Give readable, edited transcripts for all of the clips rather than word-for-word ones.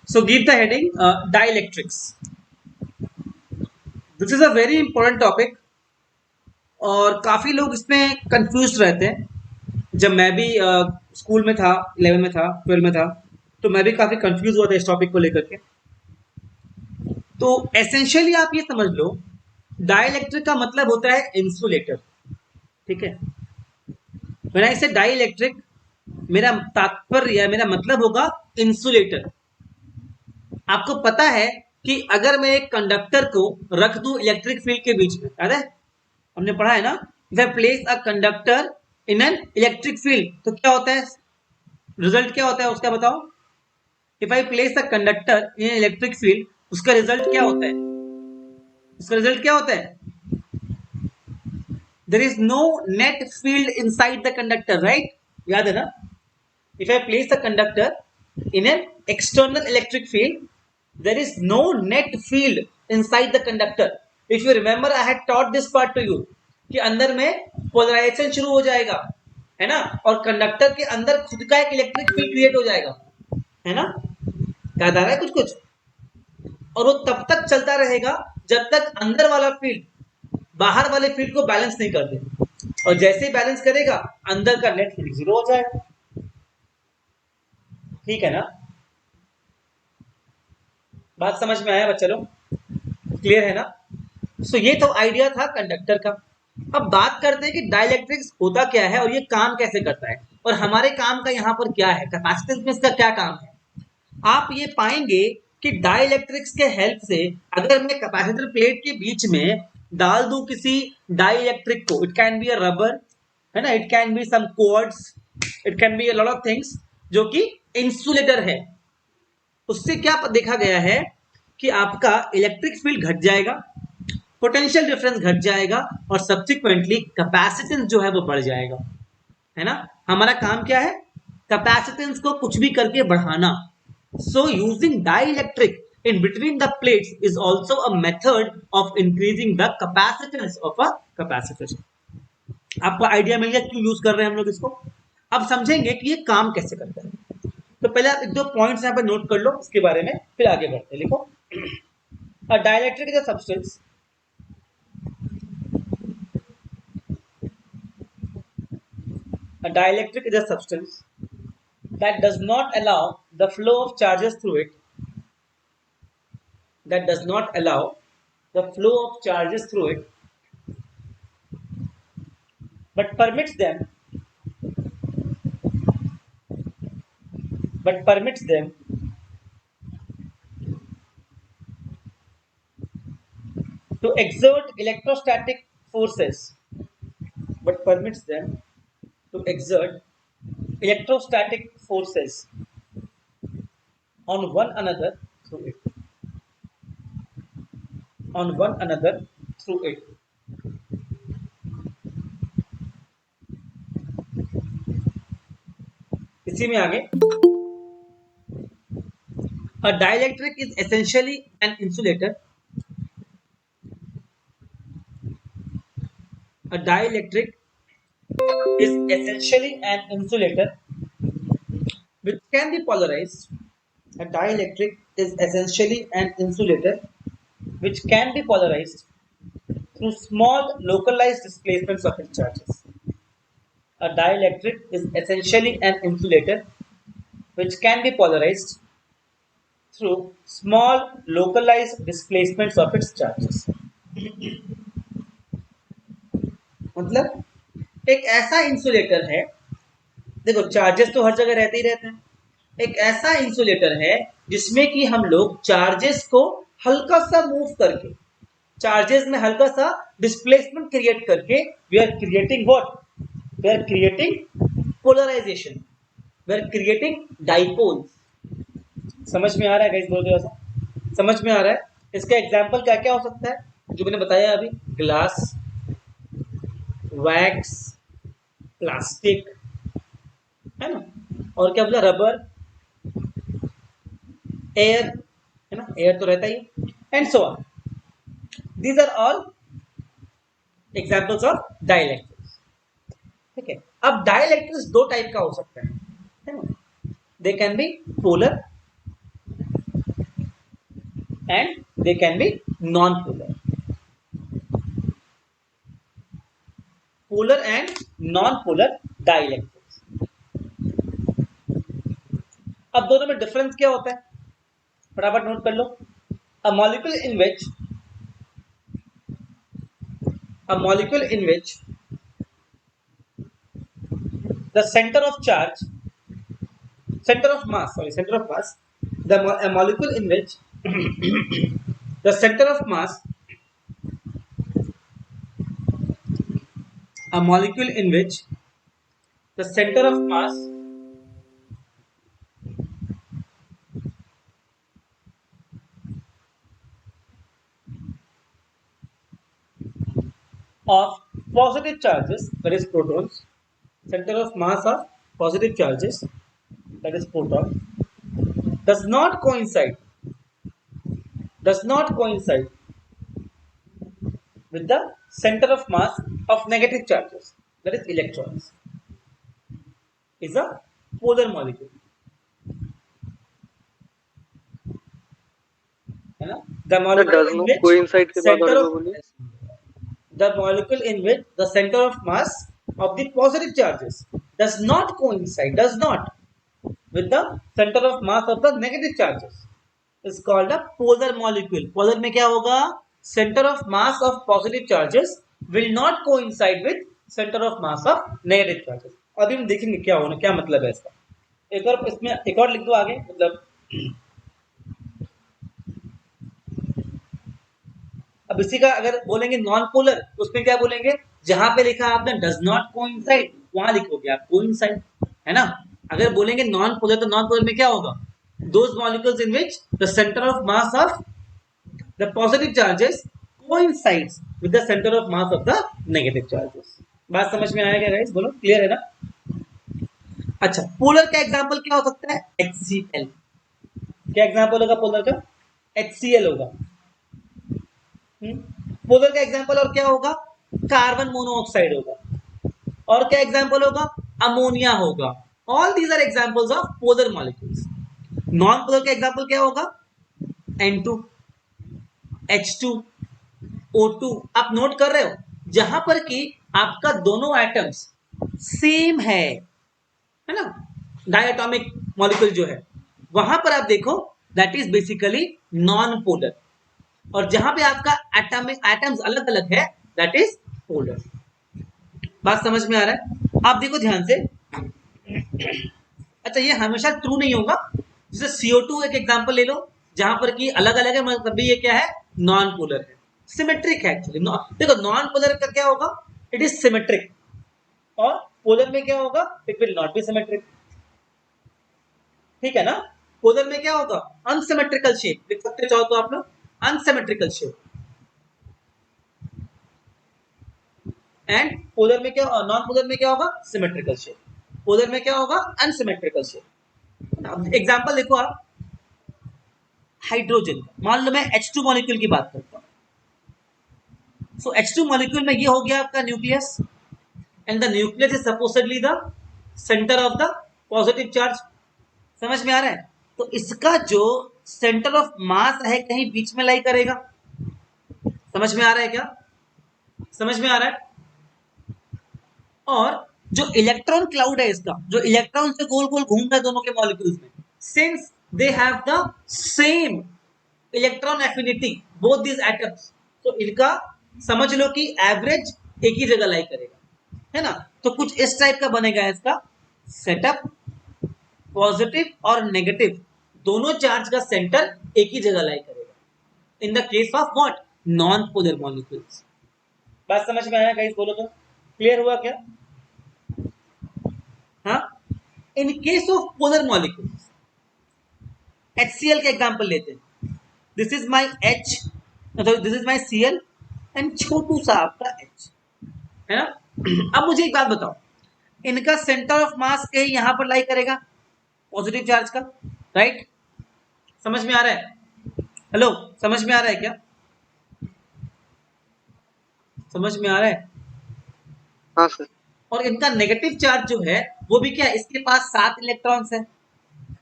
So give the heading dielectrics. This is a very important topic और काफ़ी लोग इसमें कंफ्यूज रहते हैं. जब मैं भी स्कूल में था, 11 में था, 12 में था, तो मैं भी काफ़ी कंफ्यूज हुआ था इस टॉपिक को लेकर के. तो एसेंशियली आप ये समझ लो, डाइलेक्ट्रिक का मतलब होता है इंसुलेटर. ठीक है. व्हेन आई से डाइलेक्ट्रिक, मेरा तात्पर्य, मेरा मतलब होगा इंसुलेटर. आपको पता है कि अगर मैं एक कंडक्टर को रख दूं इलेक्ट्रिक फील्ड के बीच में, याद है हमने पढ़ा है ना, if I place a conductor in an electric field, तो क्या होता है, रिजल्ट क्या होता है उसका बताओ. If I place a conductor in electric field, उसका रिजल्ट क्या होता है, उसका रिजल्ट क्या होता है, there is no net field inside the conductor, right. याद है ना. If I place a conductor in an external electric field, there is no net field inside the conductor. If you remember, I had taught this part to you कि अंदर में polarisation शुरू हो जाएगा, है ना, और कंडक्टर के अंदर खुद का एक इलेक्ट्रिक फील्ड क्रिएट हो जाएगा, है ना. याद आ रहा है कुछ कुछ. और वो तब तक चलता रहेगा जब तक अंदर वाला फील्ड बाहर वाले फील्ड को बैलेंस नहीं कर दे, और जैसे ही बैलेंस करेगा अंदर का नेट फील्ड जीरो हो जाएगा. ठीक है ना. बात समझ में आया बच्चा लोग, क्लियर है ना. सो ये तो आइडिया था कंडक्टर का. अब बात करते हैं कि डाइलेक्ट्रिक्स होता क्या है और ये काम कैसे करता है, और हमारे काम का यहाँ पर क्या है, कैपेसिटेंस में इसका क्या काम है. आप ये पाएंगे कि डाइलेक्ट्रिक्स के हेल्प से अगर मैं कैपेसिटर प्लेट के बीच में डाल दूं किसी डाइलेक्ट्रिक को, it can be a rubber, है ना, it can be some quartz, it can be a lot of things, जो कि इंसुलेटर है, उससे क्या देखा गया है कि आपका इलेक्ट्रिक फील्ड घट जाएगा, पोटेंशियल डिफरेंस घट जाएगा, और सब्सिक्वेंटली कैपेसिटेंस जो है वो बढ़ जाएगा, है ना. हमारा काम क्या है, कैपेसिटेंस को कुछ भी करके बढ़ाना. So using dielectric in between the plates is also a method of increasing the capacitance of a capacitor. आपको आइडिया मिल गया क्यों यूज कर रहे हैं हम लोग इसको. अब समझेंगे कि ये काम कैसे करता है. तो पहले आप एक दो पॉइंट्स यहाँ पे नोट कर लो इसके बारे में, फिर आगे बढ़ते हैं. लिखो, a dielectric is a substance a dielectric is a substance that does not allow the flow of charges through it, that does not allow the flow of charges through it, but permits them to exert electrostatic forces, but permits them to exert electrostatic forces on one another through it, on one another through it. इसी में आगे, a dielectric is essentially an insulator. A dielectric is essentially an insulator which can be polarized. A dielectric is essentially an insulator which can be polarized through small localized displacements of its charges. A dielectric is essentially an insulator which can be polarized through small localized displacements of its charges. मतलब एक ऐसा insulator है, देखो charges तो हर जगह रहते ही रहते हैं, एक ऐसा इंसुलेटर है जिसमें कि हम लोग चार्जेस को हल्का सा मूव करके, चार्जेस में हल्का सा डिस्प्लेसमेंट क्रिएट करके, we are creating what, we are creating polarization, we are creating dipoles. समझ में आ रहा है गाइस, बोल दो ऐसा, समझ में आ रहा है. इसका एग्जांपल क्या क्या हो सकता है जो मैंने बताया अभी, ग्लास, वैक्स, प्लास्टिक, है ना, और क्या बोला, रबर, एयर, है ना, एयर तो रहता ही, and so on. These are all examples of dielectrics. ठीक है. अब डाइलेक्ट्रिक्स दो टाइप का हो सकता है ना, they can be polar and they can be non-polar. Polar and non-polar dielectrics. अब दोनों में डिफरेंस क्या होता है, फटाफट नोट कर लो. A molecule in which the center of mass, a molecule in which the center of mass of positive charges, that is protons, center of mass of positive charges, that is proton, does not coincide with the center of mass of negative charges, that is electrons, is a polar molecule. है ना? The molecule in which center of the molecule in which the center of mass of the positive charges does not coincide with the center of mass of the negative charges is called a polar molecule. Polar में क्या होगा? Center of mass of positive charges will not coincide with center of mass of negative charges. अभी हम देखेंगे क्या होना, क्या मतलब है इसका. एक और इसमें एक और लिख दो आगे, मतलब अब इसी का अगर बोलेंगे नॉन पोलर, उसमें क्या बोलेंगे? जहां पे लिखा आपने डज नॉट कोइंसाइड, वहां लिखोगे आप कोइंसाइड, है ना. अगर बोलेंगे नॉन पोलर, तो नॉन पोलर में क्या होगा? Those molecules in which the centre of mass of the positive charges coincides with the centre of mass of the negative charges. बात समझ में आया क्या गाइस? बोलो, क्लियर है ना? अच्छा, पोलर का एग्जांपल क्या हो सकता है? HCl. क्या एग्जांपल होगा पोलर का? HCl होगा. पोलर का एग्जांपल और क्या होगा? कार्बन मोनोऑक्साइड होगा. और क्या एग्जांपल होगा? अमोनिया होगा. All these are examples of polar molecules. Non polar का एग्जांपल क्या होगा? N2, H2, O2. आप नोट कर रहे हो? जहां पर कि आपका दोनों एटम्स सेम है ना, डायटोमिक मॉलिक्यूल जो है, वहां पर आप देखो that is basically non polar. और जहां पे आपका एटम्स अलग अलग है, दैट इज पोलर. बात समझ में आ रहा है? आप देखो ध्यान से. अच्छा, ये हमेशा ट्रू नहीं होगा. जैसे CO2 एक एग्जांपल ले लो, जहां पर कि अलग अलग है, मतलब भी ये क्या है? नॉन पोलर है, सिमेट्रिक है एक्चुअली. देखो, नॉन पोलर का क्या होगा? It is symmetric. और पोलर में क्या होगा? It will not be symmetric. ठीक है ना? पोलर में क्या होगा? Unsymmetrical shape. लिख सकते चाहो तो आप लोग, अनसिमेट्रिकल शेप. एंड पोलर में क्या, नॉन पोलर में क्या होगा? Symmetrical shape. पोलर में क्या होगा? Unsymmetrical shape. एग्जांपल देखो आप, हाइड्रोजन. मान लो मैं H2 मॉलिक्यूल की बात करता हूं. सो H2 मॉलिक्यूल में ये हो गया आपका nucleus, and the nucleus is supposedly the centre of the positive charge. समझ में आ रहा है? तो इसका जो सेंटर ऑफ मास है कहीं बीच में लाई करेगा. समझ में आ रहा है क्या? समझ में आ रहा है? और जो इलेक्ट्रॉन क्लाउड है इसका, जो इलेक्ट्रॉन से गोल गोल घूम रहा है दोनों के मॉलिक्यूल्स में, since they have the same electron affinity both these atoms, तो इनका समझ लो कि एवरेज एक ही जगह लाई करेगा, है ना. तो कुछ इस टाइप का बनेगा इसका सेटअप. पॉजिटिव और नेगेटिव दोनों चार्ज का सेंटर एक ही जगह लाई करेगा in the case of what? Non polar molecules. बात समझ में आया गाइस? बोलो तो, क्लियर हुआ क्या? हाँ. In case of polar molecules, HCl का एग्जांपल लेते हैं. दिस इज माय H, मतलब this is my Cl and छोटू सा आपका H, है ना. अब मुझे एक बात बताओ, इनका सेंटर ऑफ मास कहीं यहां पर लाई करेगा पॉजिटिव चार्ज का, राइट? समझ में आ रहा है? हेलो, समझ में आ रहा है क्या? समझ में आ रहा है? हाँ सर. और इनका नेगेटिव चार्ज जो है वो भी क्या है? इसके पास 7 इलेक्ट्रॉन्स है,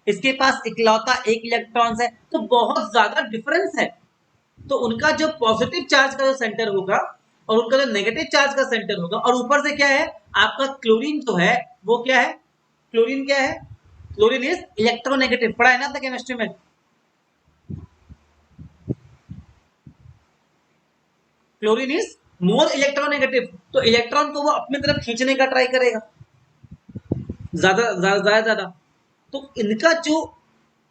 इसके पास इकलौता एक इलेक्ट्रॉन है, तो बहुत ज्यादा डिफरेंस है। तो उनका जो पॉजिटिव चार्ज का जो सेंटर होगा और उनका जो नेगेटिव चार्ज का सेंटर होगा, और ऊपर से क्या है आपका क्लोरीन जो है वो क्या है, क्लोरीन क्या है, क्लोरीन इज इलेक्ट्रोनेगेटिव, पढ़ा है ना आपने केमिस्ट्री में। क्लोरीन इज मोर इलेक्ट्रोनेगेटिव, तो इलेक्ट्रॉन को वो अपनी तरफ खींचने का ट्राई करेगा ज्यादा ज्यादा ज्यादा। तो इनका जो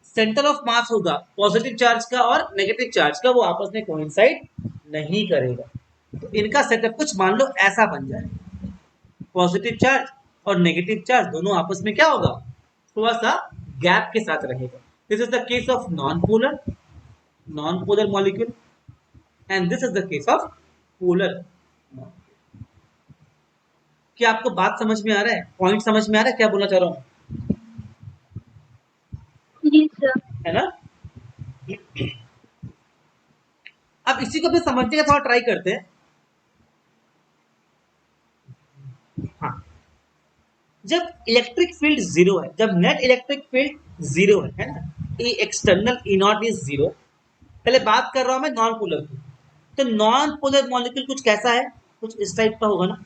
सेंटर ऑफ मास होगा पॉजिटिव चार्ज का और नेगेटिव चार्ज का, वो आपस में कोइंसाइड नहीं करेगा। तो इनका सेटअप कुछ मान लो ऐसा बन जाए, पॉजिटिव चार्ज और नेगेटिव चार्ज दोनों आपस में क्या होगा, थोड़ा सा गैप के साथ रहेगा। This is the case of non polar molecule and this is the case of polar. क्या आपको बात समझ में आ रहा है, पॉइंट समझ में आ रहा है क्या बोलना चाह रहा हूँ, है ना। अब इसी को भी समझने का थोड़ा ट्राई करते हैं। हाँ, जब इलेक्ट्रिक फील्ड जीरो है, जब नेट इलेक्ट्रिक फील्ड जीरो है ना, E external E naught is zero. पहले बात कर रहा हूं मैं नॉन पोलर की। तो नॉन पोलर मॉलिक्यूल कुछ कैसा है, कुछ इस टाइप का होगा ना,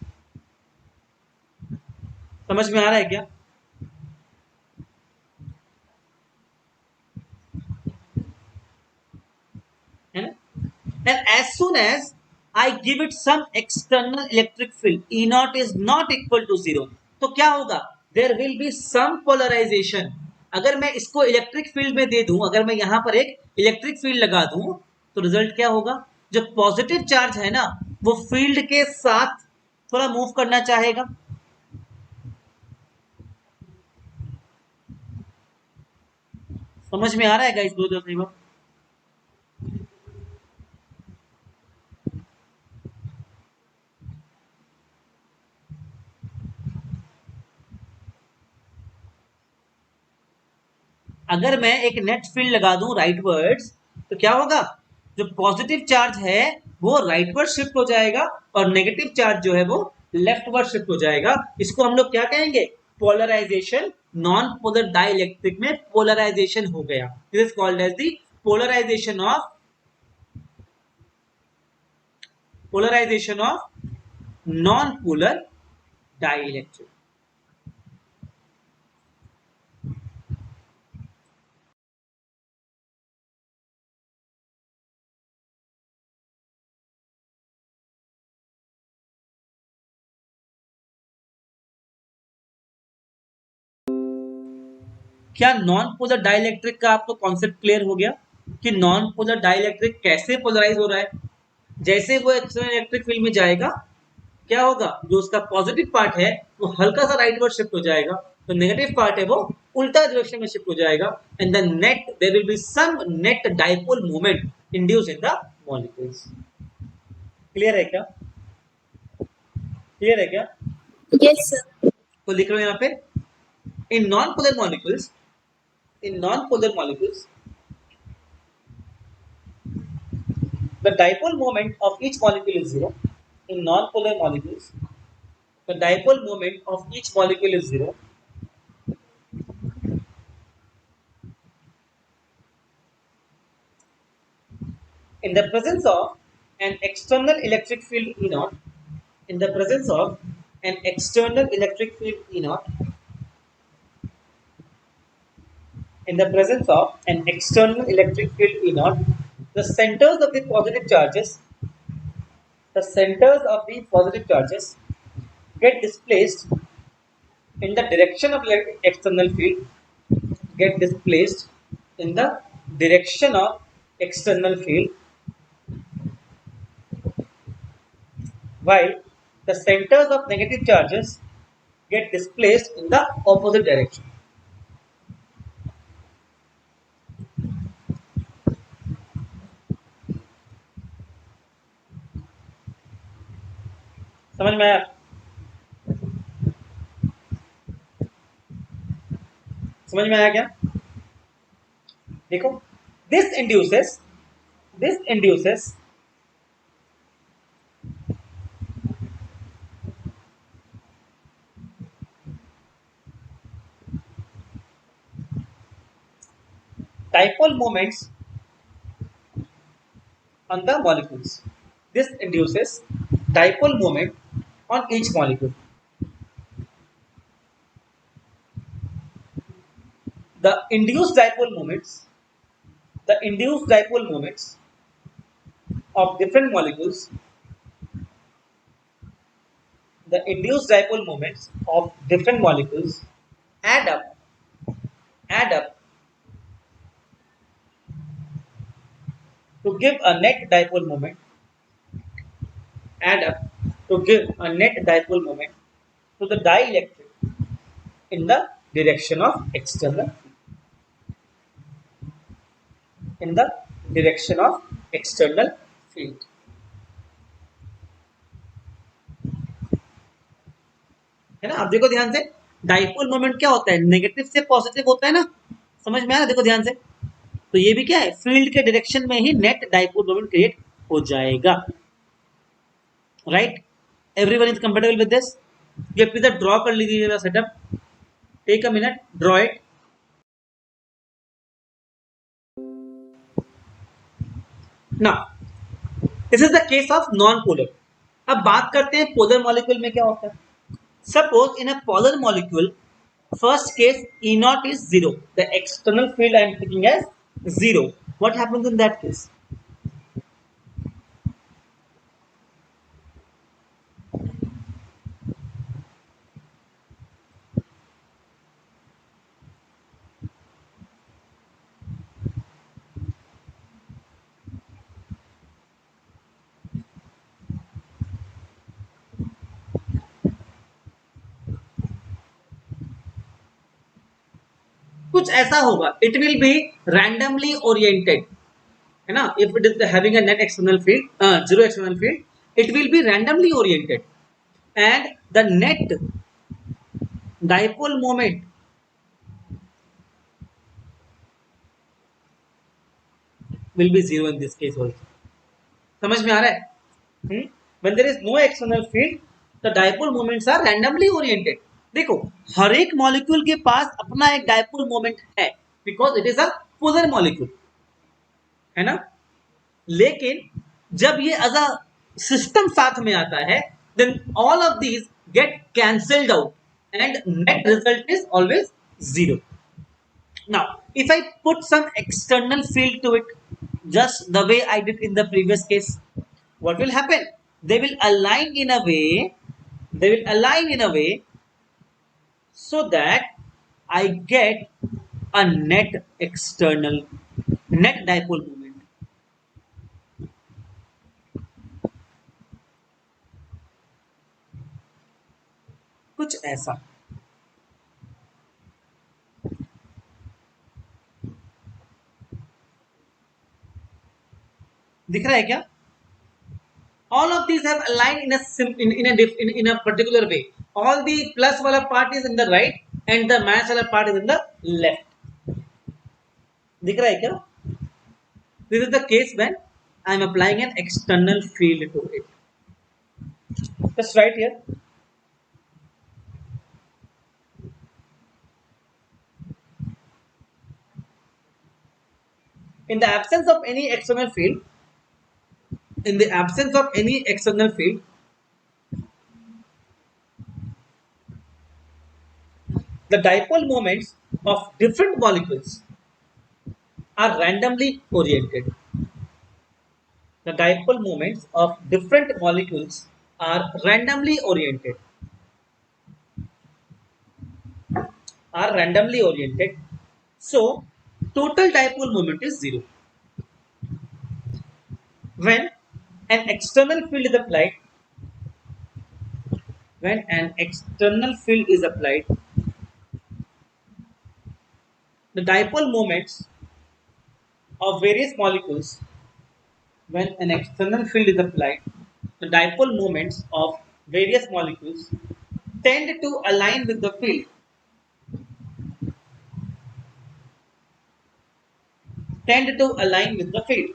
समझ में आ रहा है क्या। है ना, and as soon as I give it some external electric field, E naught is not equal to zero, तो क्या होगा, there will be some polarization। अगर मैं इसको इलेक्ट्रिक फील्ड में दे दूं, अगर मैं यहां पर एक इलेक्ट्रिक फील्ड लगा दूं, तो रिजल्ट क्या होगा, जो पॉजिटिव चार्ज है ना वो फील्ड के साथ थोड़ा मूव करना चाहेगा। समझ में आ रहा है गाइस, दो सही बात। अगर मैं एक नेट फील्ड लगा दूं राइटवर्ड्स, तो क्या होगा, जो पॉजिटिव चार्ज है वो राइटवर्ड शिफ्ट हो जाएगा और नेगेटिव चार्ज जो है वो लेफ्टवर्ड शिफ्ट हो जाएगा। इसको हम लोग क्या कहेंगे, पोलराइजेशन। नॉन पोलर डाइलेक्ट्रिक में पोलराइजेशन हो गया, this is called as the polarization of non polar dielectric. क्या नॉन पोलर डाइलेक्ट्रिक का आपको कॉन्सेप्ट क्लियर हो गया कि नॉन पोलर डाइलेक्ट्रिक कैसे पोलराइज हो रहा है। जैसे वो एक्सटर्नल इलेक्ट्रिक फील्ड में जाएगा, क्या होगा, जो उसका पॉजिटिव पार्ट है वो हल्का सा राइटवर्ड शिफ्ट हो जाएगा, तो नेगेटिव पार्ट है वो उल्टा डायरेक्शन में शिफ्ट हो जाएगा, and the net there will be some net dipole moment induce in the molecules. Clear है क्या, क्लियर है क्या। Yes sir. तो लिख रहे हो यहाँ पे, in non polar molecules, in non polar molecules the dipole moment of each molecule is zero. In non-polar molecules, the dipole moment of each molecule is zero. In the presence of an external electric field E naught, in the presence of an external electric field E naught, in the presence of an external electric field E naught, the centers of the positive charges, the centers of the positive charges get displaced in the direction of external field, get displaced in the direction of external field, while the centers of negative charges get displaced in the opposite direction. समझ में आया, समझ में आया क्या। देखो, this induces dipole moments on the molecules. This induces dipole moment on each molecule. The induced dipole moments, the induced dipole moments of different molecules, the induced dipole moments of different molecules add up, add up to give a net dipole moment, add up to give a net dipole moment to the dielectric in the direction of external, in the direction of external field. है ना? अब देखो ध्यान से, dipole moment क्या होता है, negative से पॉजिटिव होता है ना, समझ में आया? देखो ध्यान से, तो ये भी क्या है, फील्ड के डायरेक्शन में ही नेट डाइपोल मोमेंट क्रिएट हो जाएगा. Right, everyone is comfortable with this? ये प्लीज ड्रॉ कर लीजिएगा setup, take a minute, draw it. Now this is the case of non polar. अब बात करते हैं पोलर मॉलिक्यूल में क्या होता है. Suppose in a polar molecule, first case E naught is 0. The external field I am taking as 0. What happens in that case? कुछ ऐसा होगा, it will be randomly oriented, है ना. If it is having a net external field, zero external field, it will be randomly oriented and the net dipole moment will be 0 in this case also. समझ में आ रहा है? When there is no external field, the dipole moments are randomly oriented. देखो, हर एक molecule के पास अपना एक डाइपोल मोमेंट है, because it is a polar molecule, है ना. लेकिन जब ये एज अ सिस्टम साथ में आता है, then all of these get cancelled out and net result is always 0. Now if I put some external field to it, just the way I did in the previous case, what will happen? They will align in a way, they will align in a way so that I get a net external, net dipole moment. कुछ ऐसा. दिख रहा है क्या? All of these have aligned in a particular way. All the plus wala part is in the right and the minus wala part is in the left. दिख रहा है क्या? This is the case when I am applying an external field to it. Just right here. In the absence of any external field, in the absence of any external field, the dipole moments of different molecules are randomly oriented. The dipole moments of different molecules are randomly oriented. Are randomly oriented. So total dipole moment is 0. When an external field is applied, when an external field is applied, the dipole moments of various molecules, when an external field is applied, the dipole moments of various molecules tend to align with the field. Tend to align with the field.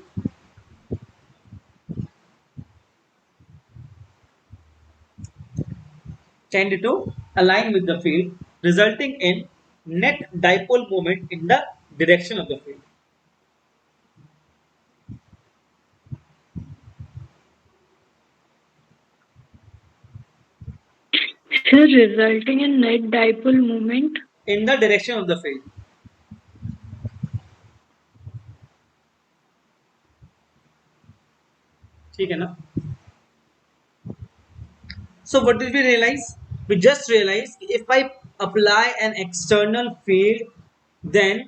Tend to align with the field, resulting in net dipole moment in the direction of the field. Sir, resulting in net dipole moment in the direction of the field. ठीक है ना? So what did we realize? We just realized if I apply an external field, then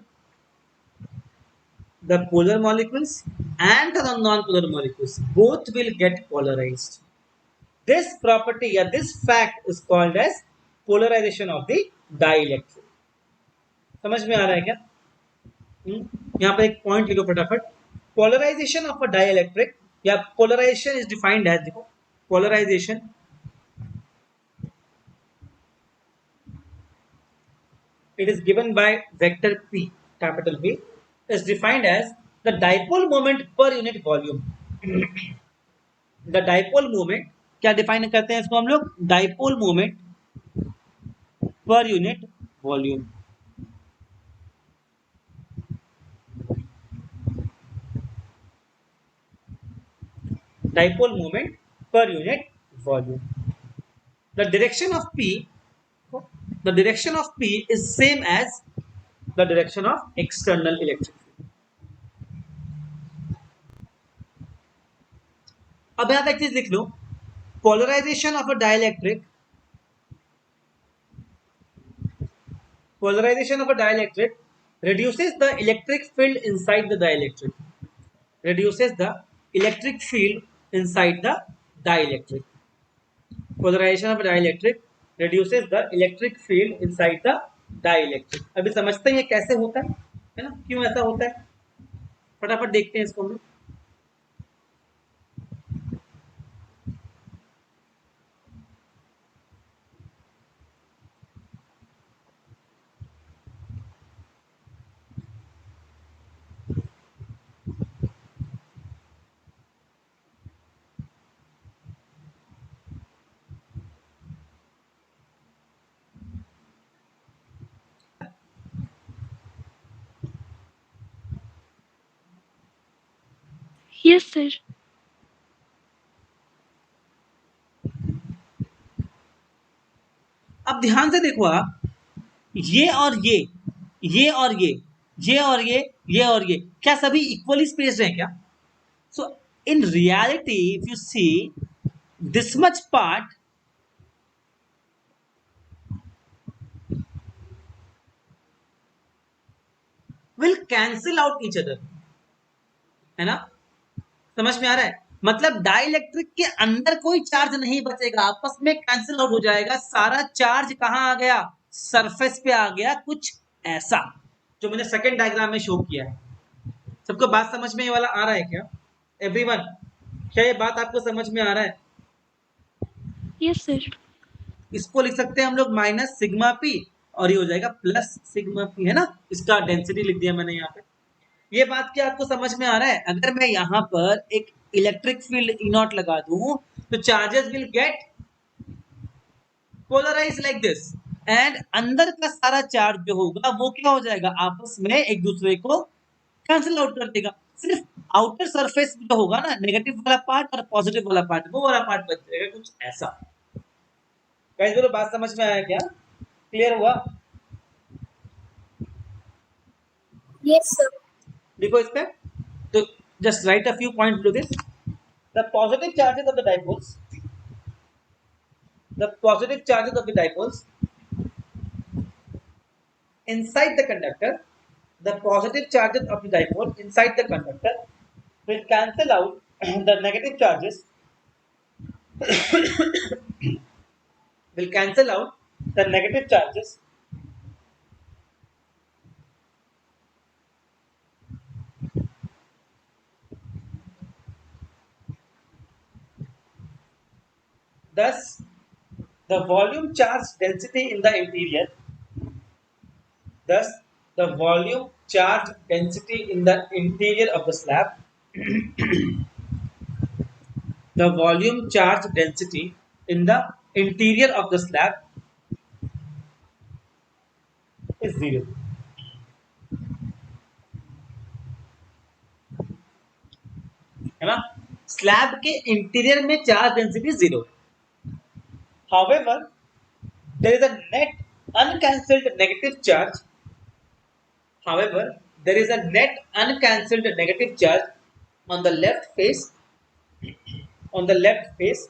the polar molecules and the non-polar molecules both will get polarized. This property or this fact is called as polarization of the dielectric. समझ में आ रहा है क्या? यहाँ पर एक point लिखो फटाफट. पोलराइजेशन ऑफ अ डाइइलेक्ट्रिक या पोलराइजेशन इज डिफाइंड एज, देखो polarisation it is given by vector P, capital P, is defined as the dipole moment per unit volume. The dipole moment क्या डिफाइन करते हैं इसको हम लोग? Dipole moment per unit volume. Dipole moment per unit volume. The direction of P is same as the direction of external electric field. अब यहाँ पे एक चीज लिख लो, polarization of a dielectric reduces the electric field inside the dielectric. Polarization of a dielectric reduces the electric field inside the dielectric. अभी समझते हैं ये कैसे होता है ना? क्यों ऐसा होता है? फटाफट देखते हैं इसको हम लोग. Yes, sir. अब ध्यान से देखो आप, ये और ये और ये और ये और ये क्या सभी इक्वली स्पेस्ड हैं क्या? So in reality if you see this much part will cancel out each other, है ना? समझ में आ रहा है? मतलब डाइइलेक्ट्रिक के अंदर कोई चार्ज नहीं बचेगा, आपस में कैंसिल आउट हो जाएगा. सारा चार्ज कहां आ गया? सरफेस पे आ गया. कुछ ऐसा जो मैंने सेकंड डायग्राम में शो किया है. सबको बात समझ में ये वाला आ रहा है क्या? एवरीवन, क्या ये बात आपको समझ में आ रहा है? Yes, sir. इसको लिख सकते हैं हम लोग माइनस सिग्मा पी और ये हो जाएगा प्लस सिग्मा पी, है ना? इसका डेंसिटी लिख दिया मैंने यहाँ पे. ये बात क्या आपको समझ में आ रहा है? अगर मैं यहाँ पर एक इलेक्ट्रिक फील्ड ई नॉट लगा दूं तो charges will get polarize like this and अंदर का सारा चार्ज जो होगा वो क्या हो जाएगा? आपस में एक दूसरे को कैंसिल आउट कर देगा. सिर्फ आउटर सरफेस जो होगा ना, नेगेटिव वाला पार्ट और पॉजिटिव वाला पार्ट, वो वाला पार्ट बच जाएगा. कुछ ऐसा. गाइस बोलो, बात समझ में आया क्या? क्लियर हुआ? Yes, sir. देखो इस पे तो just write a few points to this. The positive charges of the dipoles inside the conductor, the positive charges of the dipole inside the conductor will cancel out the negative charges will cancel out the negative charges thus the volume charge density in the interior of the slab the volume charge density in the interior of the slab is zero. है ना? Slab के interior में charge density zero है. However, there is a net uncancelled negative charge. However, there is a net uncancelled negative charge on the left face. On the left face,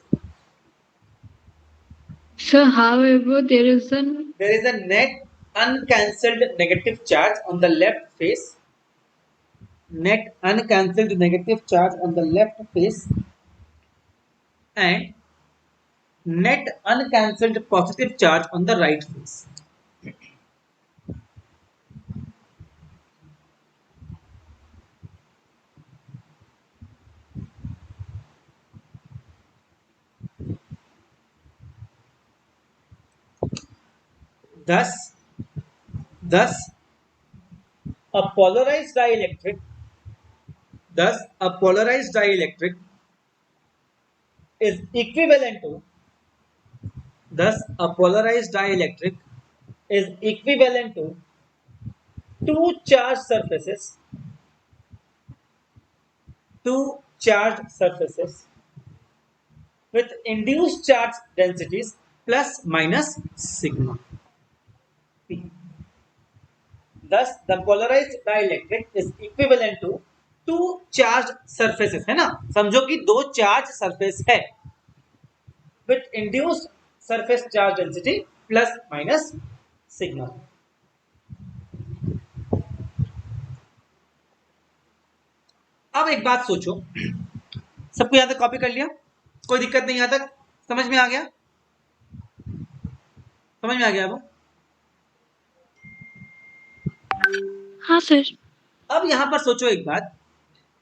Sir, however, there is a net uncancelled negative charge on the left face. Net uncancelled negative charge on the left face and net uncancelled positive charge on the right face. Thus, thus a polarized dielectric, is equivalent to, thus a polarized dielectric is equivalent to two charged surfaces, with induced charge densities plus minus sigma p. Thus, the polarized dielectric is equivalent to two charged surfaces, है ना, समझो कि दो charge surface है with induced surface charge density plus minus sigma. अब एक बात सोचो, सबको यहां तक कॉपी कर लिया, कोई दिक्कत नहीं, यहां तक समझ में आ गया? समझ में आ गया अब? हाँ सर। अब यहां पर सोचो एक बात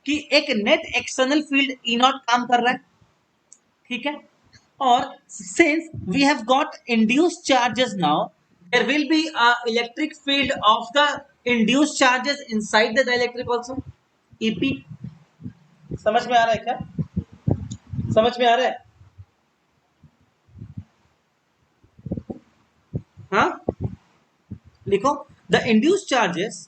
कि एक net external field E not काम कर रहा है, ठीक है, और since we have got induced charges now, there will be a electric field of the induced charges inside the dielectric also, EP. समझ में आ रहा है क्या? समझ में आ रहा है? हाँ, लिखो the induced charges,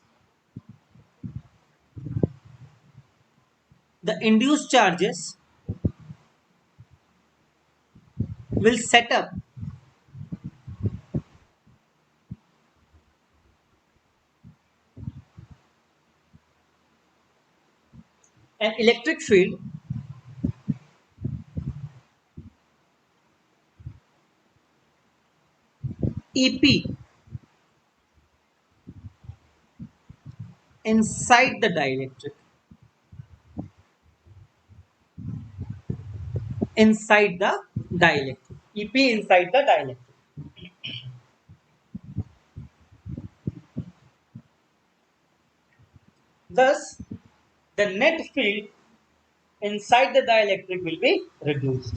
will set up an electric field EP inside the dielectric. Inside the dielectric. EP inside the dielectric. Thus, the net field inside the dielectric will be reduced.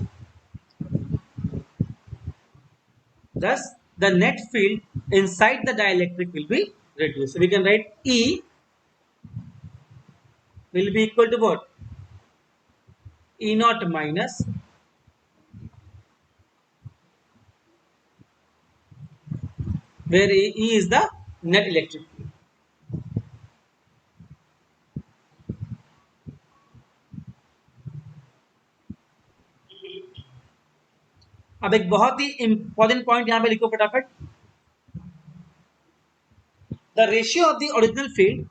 Thus, the net field inside the dielectric will be reduced. So we can write E will be equal to what? E naught minus where E is the net electric field. अब एक बहुत ही important point यहां पे लिखो फटाफट. The ratio of the original field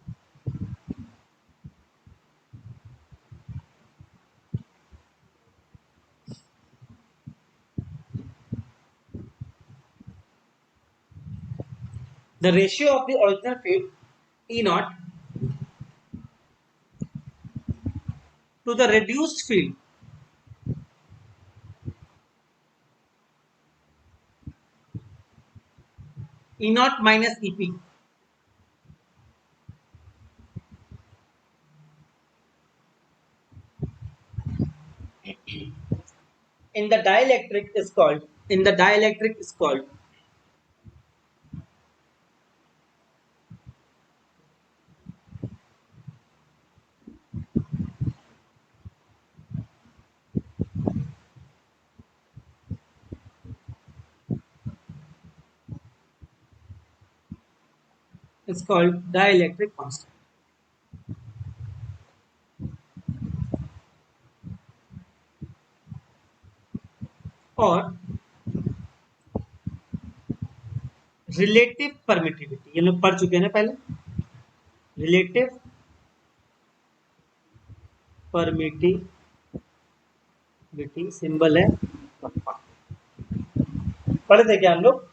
E naught to the reduced field E naught minus EP in the dielectric is called dielectric constant. और relative permittivity, ये लोग पढ़ चुके हैं ना पहले, रिलेटिव परमिटिविटी सिंबल है कप्पा, पढ़े थे क्या हम लोग?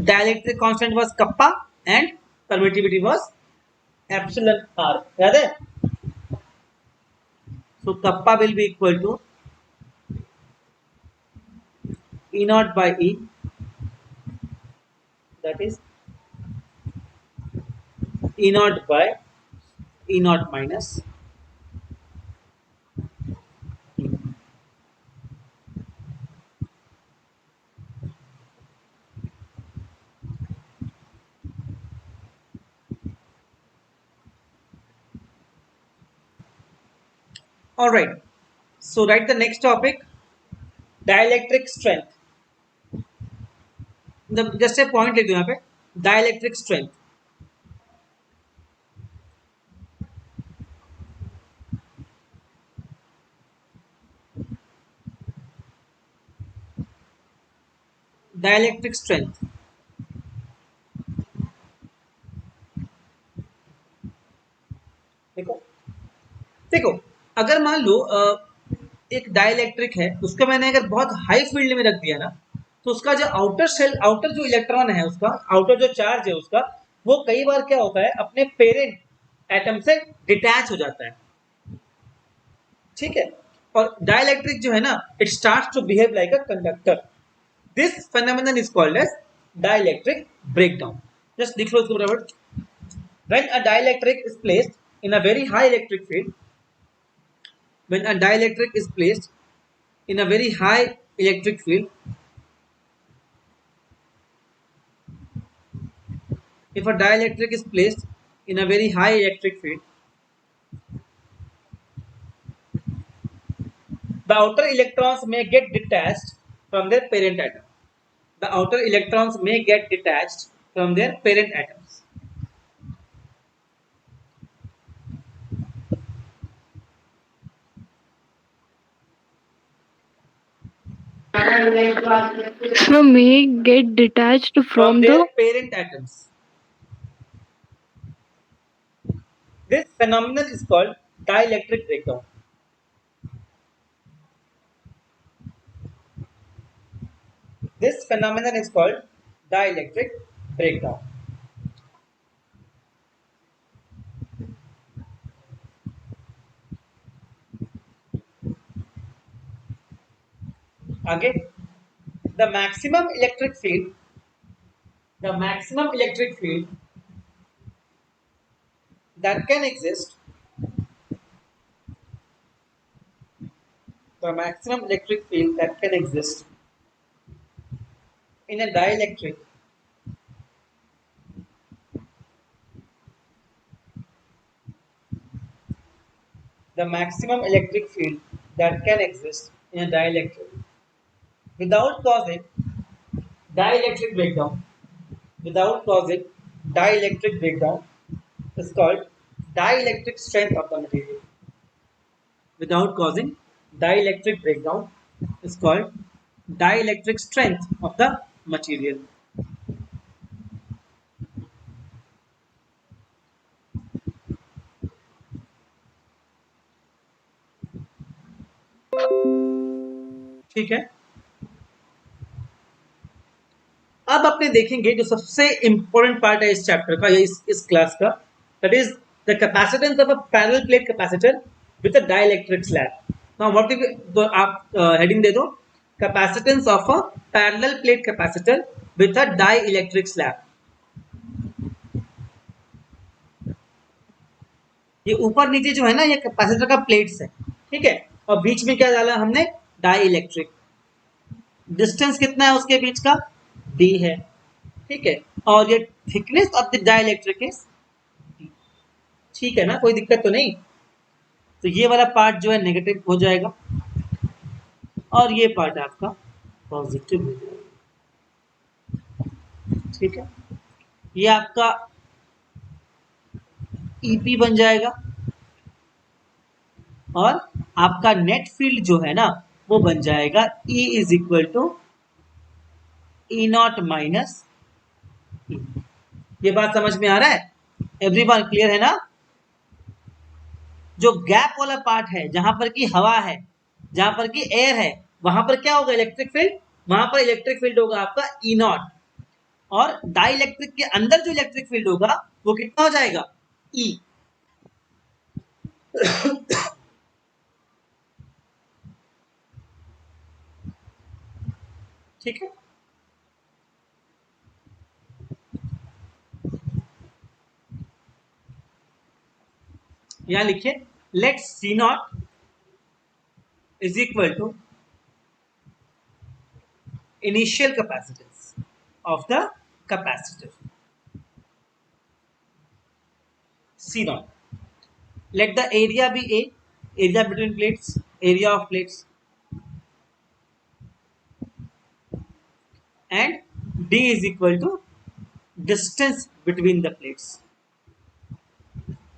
Dielectric constant was kappa and permittivity was epsilon R, याद है? So kappa will be equal to E naught by E, that is E naught by E naught minus E. All right, so write the next topic, dielectric strength. Just a point लिख दो यहाँ पे, dielectric strength. Dielectric strength देखो देखो, अगर मान लो एक dielectric है, उसको मैंने अगर बहुत हाई फील्ड में रख दिया ना, तो उसका जो आउटर सेल, आउटर जो इलेक्ट्रॉन है उसका, आउटर जो चार्ज है उसका, वो कई बार क्या होता है अपने पेरेंट एटम से डिटैच हो जाता है, ठीक है? और डाइलेक्ट्रिक जो है ना, it starts to behave like a conductor. This phenomenon is called as dielectric breakdown. Just लिख लो इसको बराबर। When a dielectric is placed in a very high electric field, when a dielectric is placed in a very high electric field, if a dielectric is placed in a very high electric field, the outer electrons may get detached from their parent atom. The outer electrons may get detached from their parent atoms. So may get detached From from their the parent atoms. This phenomenon is called dielectric breakdown. This phenomenon is called dielectric breakdown. आगे, the maximum electric field that can exist, the maximum electric field that can exist in a dielectric the maximum electric field that can exist in a dielectric without causing dielectric breakdown is called dielectric strength of the material. Without causing dielectric breakdown is called dielectric strength of the material. ठीक है, अब अपने देखेंगे जो सबसे important part है इस chapter का या इस क्लास का, that is the capacitance of a parallel plate capacitor with a dielectric slab. Now what is, तो आप हेडिंग दे दो, capacitance of a parallel plate capacitor with a dielectric slab. ये ऊपर नीचे जो है ना, ये कैपेसिटर का प्लेट्स है, ठीक है? और बीच में क्या डाला हमने, डाइलेक्ट्रिक। डिस्टेंस कितना है उसके बीच का, d है, ठीक है? और ये thickness of the dielectric is d, ठीक है ना? कोई दिक्कत तो नहीं? तो ये वाला पार्ट जो है नेगेटिव हो जाएगा और ये पार्ट आपका पॉजिटिव हो जाएगा, ठीक है? ये आपका EP बन जाएगा और आपका नेट फील्ड जो है ना, वो बन जाएगा E is equal to E not minus. ये बात समझ में आ रहा है? एवरीवन क्लियर है ना? जो गैप वाला पार्ट है, जहां पर की हवा है, जहां पर की एयर है, वहां पर क्या होगा? Electric field. वहां पर इलेक्ट्रिक फील्ड होगा आपका ई नॉट, और डाई इलेक्ट्रिक के अंदर जो इलेक्ट्रिक फील्ड होगा वो कितना हो जाएगा? ई। ठीक है, यहां लिखिए, let C not is equal to initial capacitance of the capacitor C naught. Let the area be A, area between plates, area of plates, and D is equal to distance between the plates.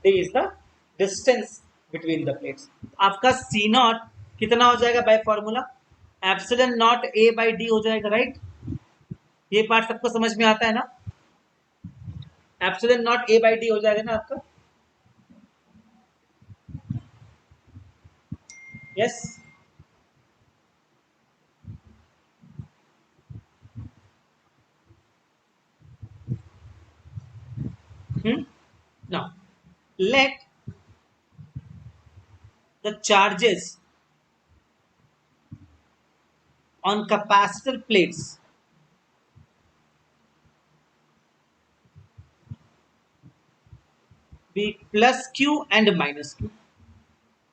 D is the distance between the plates. आपका C naught कितना हो जाएगा by formula? Epsilon not A by D हो जाएगा, right? ये part सबको समझ में आता है ना? Epsilon not A by D हो जाएगा ना आपका? Yes? Now let the charges on capacitor plates be plus Q and minus Q।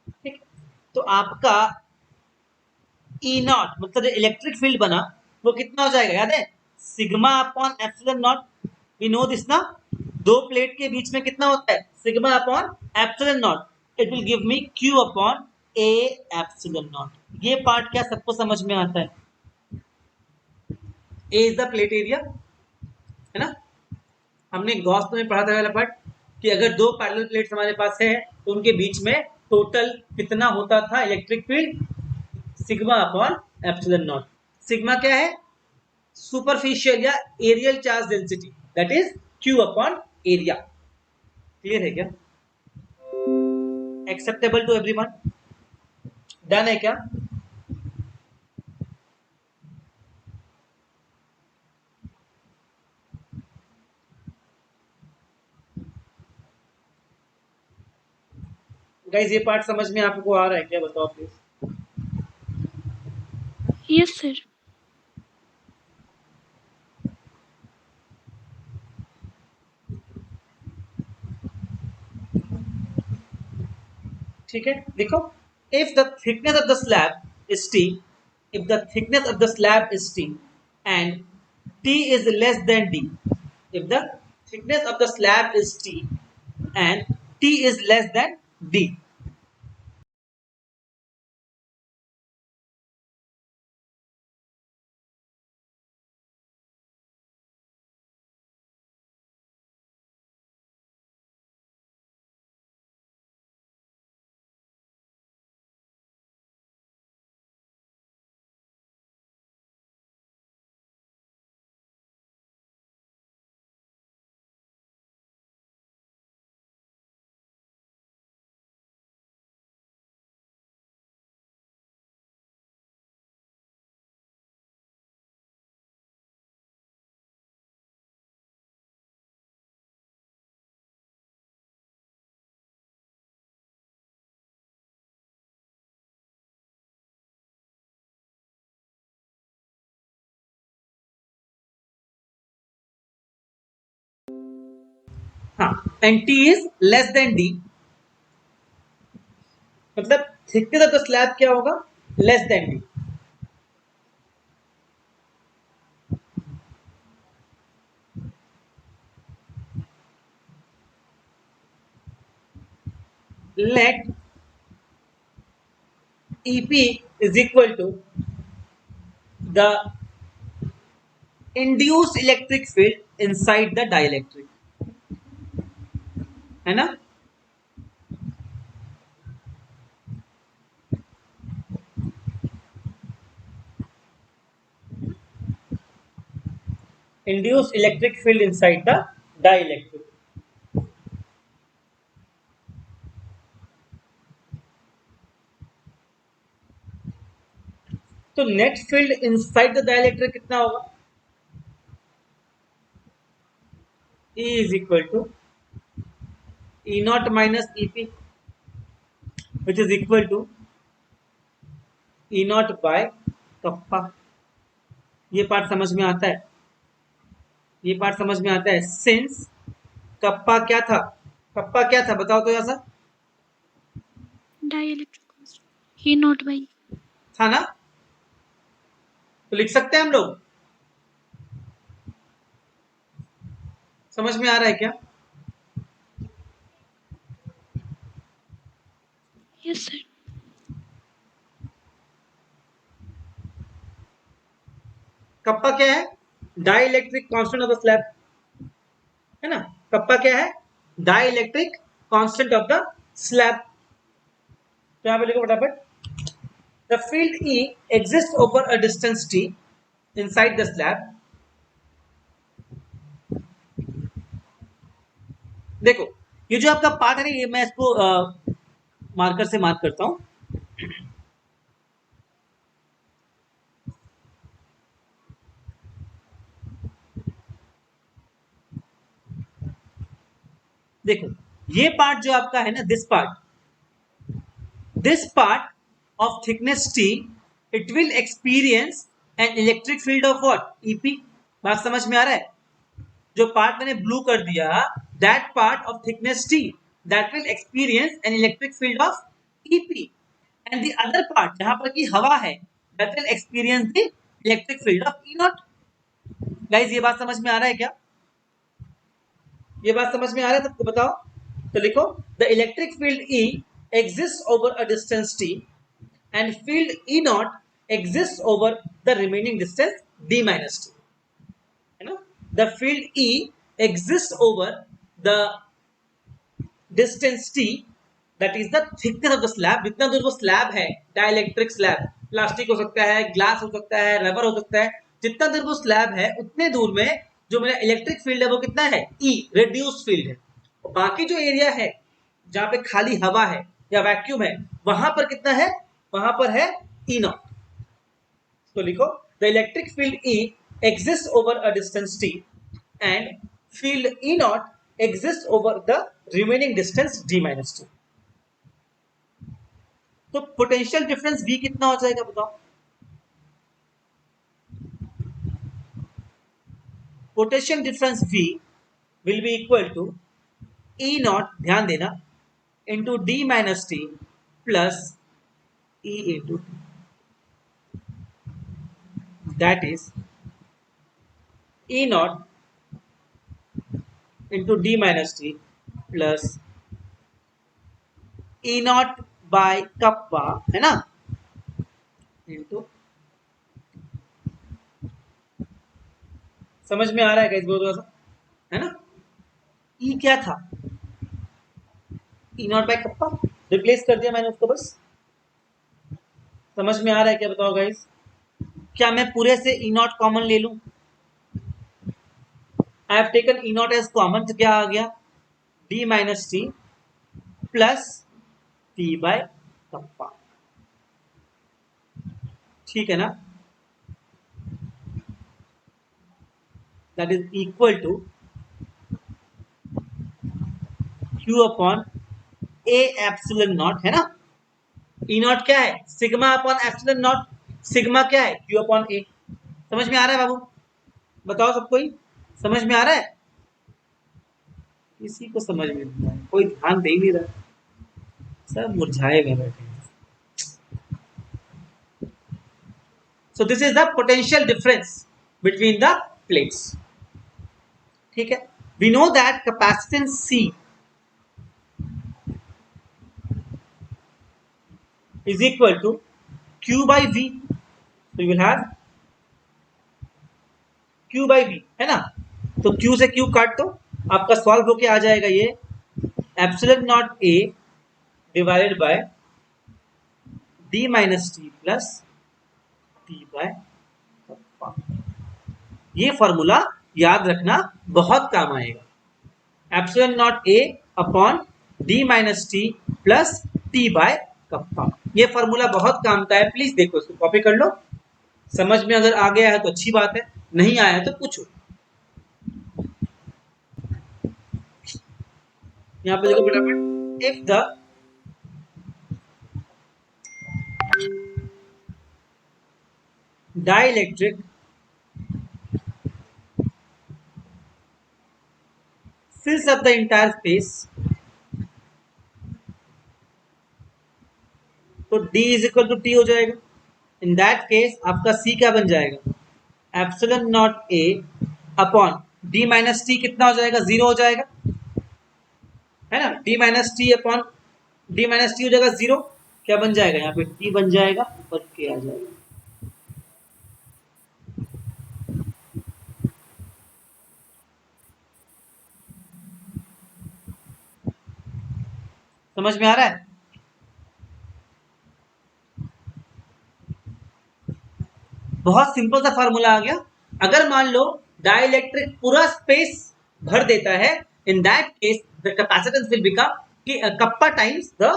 ठीक, तो आपका ई नॉट मतलब इलेक्ट्रिक फील्ड बना वो कितना हो जाएगा? याद है? Sigma upon epsilon not. We know this ना? दो प्लेट के बीच में कितना होता है? Sigma upon epsilon not. It will give me Q upon A epsilon not. ये पार्ट क्या सबको समझ में आता है? ए इज द प्लेट एरिया, है ना? हमने गॉस में पढ़ा था वाला पार्ट कि अगर दो पैरेलल प्लेट्स हमारे पास है तो उनके बीच में टोटल कितना होता था electric field? Sigma upon epsilon not. Sigma क्या है? सुपरफिशियल या areal charge density, that is Q upon area. Clear है क्या? Acceptable to everyone? डन है क्या? गाइस ये पार्ट समझ में आपको आ रहा है क्या? बताओ प्लीज। Yes, sir. ठीक है, देखो, if the thickness of the slab is T, if the thickness of the slab is T and T is less than D, if the thickness of the slab is T and T is less than D, हाँ, and T is less than D, मतलब thickness of the slab क्या होगा? Less than D। Let EP is equal to the induced electric field inside the dielectric, है ना? induced electric field inside the dielectric. तो net field inside the dielectric कितना होगा? E is equal to E naught minus EP, which is equal to E naught by kappa. ये part समझ में आता है? ये पार्ट समझ में आता है? सिंस कप्पा क्या था? कप्पा क्या था बताओ तो ऐसा dielectric constant E not by था ना? तो लिख सकते हैं हम लोग. समझ में आ रहा है क्या? Yes sir. कप्पा क्या है? Dielectric constant of the slab, है ना? कप्पा क्या है? Dielectric constant of the slab. तो यहां पे लिखो फटाफट. The field E exists over a distance t inside the slab. देखो ये जो आपका पार्ट है ना, ये मैं इसको मार्कर से मार्क करता हूं. देखो ये पार्ट जो आपका है ना, this part of thickness t, it will experience an electric field of what? EP. बात समझ में आ रहा है? जो पार्ट मैंने ब्लू कर दिया, that part of thickness t, that will experience an electric field of EP, and the other part जहां पर की हवा है, that will experience the electric field of E naught. Guys ये बात समझ में आ रहा है क्या? ये बात समझ में आ रहा है सबको? बताओ तो लिखो. The electric field E exists over a distance t and field E naught exists over the remaining distance d minus t. है ना? The field E exists over the distance t, that is the thickness of the slab. जितना दूर वो slab है, dielectric slab, plastic हो सकता है, glass हो सकता है, रबर हो सकता है, जितना दूर वो स्लैब है उतने दूर में जो मेरा इलेक्ट्रिक फील्ड है वो कितना है? E, रिड्यूस्ड फील्ड है. और बाकी जो एरिया है जहां पे खाली हवा है या वैक्यूम है, वहां पर कितना है? वहां पर है E naught. तो लिखो the electric field E exists over a distance t and field E naught exists over the remaining distance d minus t. तो पोटेंशियल डिफरेंस V कितना हो जाएगा बताओ? Potential difference V will be equal to E naught, ध्यान देना, into d minus t plus E into t. That is E naught into d minus t plus E naught by kappa, है ना, into. समझ में आ रहा है guys? बहुत सा है ना? E क्या था? E naught by kappa, replace कर दिया मैंने उसको बस. समझ में आ रहा है क्या बताओ गाइस? क्या मैं पूरे से E naught कॉमन ले लूं? I have taken E naught as common, तो क्या आ गया? d minus t plus t by kappa. ठीक है ना? That is equal to Q upon A epsilon not, है ना? E naught क्या है? Sigma upon epsilon not. Sigma क्या है? Q upon A. समझ में आ रहा है बाबू? बताओ सबको ही समझ में आ रहा है? किसी को समझ में नहीं आ रहा, कोई ध्यान दे ही नहीं रहा, सब मुरझाए हुए बैठे. So this is the potential difference between the plates. ठीक है? We know that capacitance C is equal to Q by V. So you will have Q by V, है ना? तो Q से Q काट दो, आपका सॉल्व होके आ जाएगा ये epsilon not A divided by d minus t plus t by kappa. ये फॉर्मूला याद रखना, बहुत काम आएगा। Epsilon naught A upon D minus T plus T by kappa. ये फॉर्मूला बहुत काम का है, प्लीज देखो इसको कॉपी कर लो। समझ में अगर आ गया है तो अच्छी बात है, नहीं आया है तो पूछो। यहाँ पे देखो फटाफट, if the dielectric fills up the entire space, तो D is equal to T हो जाएगा। इन दैट केस आपका C क्या बन जाएगा, epsilon naught A upon D minus T कितना हो जाएगा, 0 हो जाएगा, है ना। D minus T upon D minus T हो जाएगा 0, क्या बन जाएगा यहाँ पे, T बन जाएगा और K आ जाएगा। समझ में आ रहा है? बहुत सिंपल सा फार्मूला आ गया। अगर मान लो डाइलेक्ट्रिक पूरा स्पेस भर देता है, in that case the capacitance will become kappa times the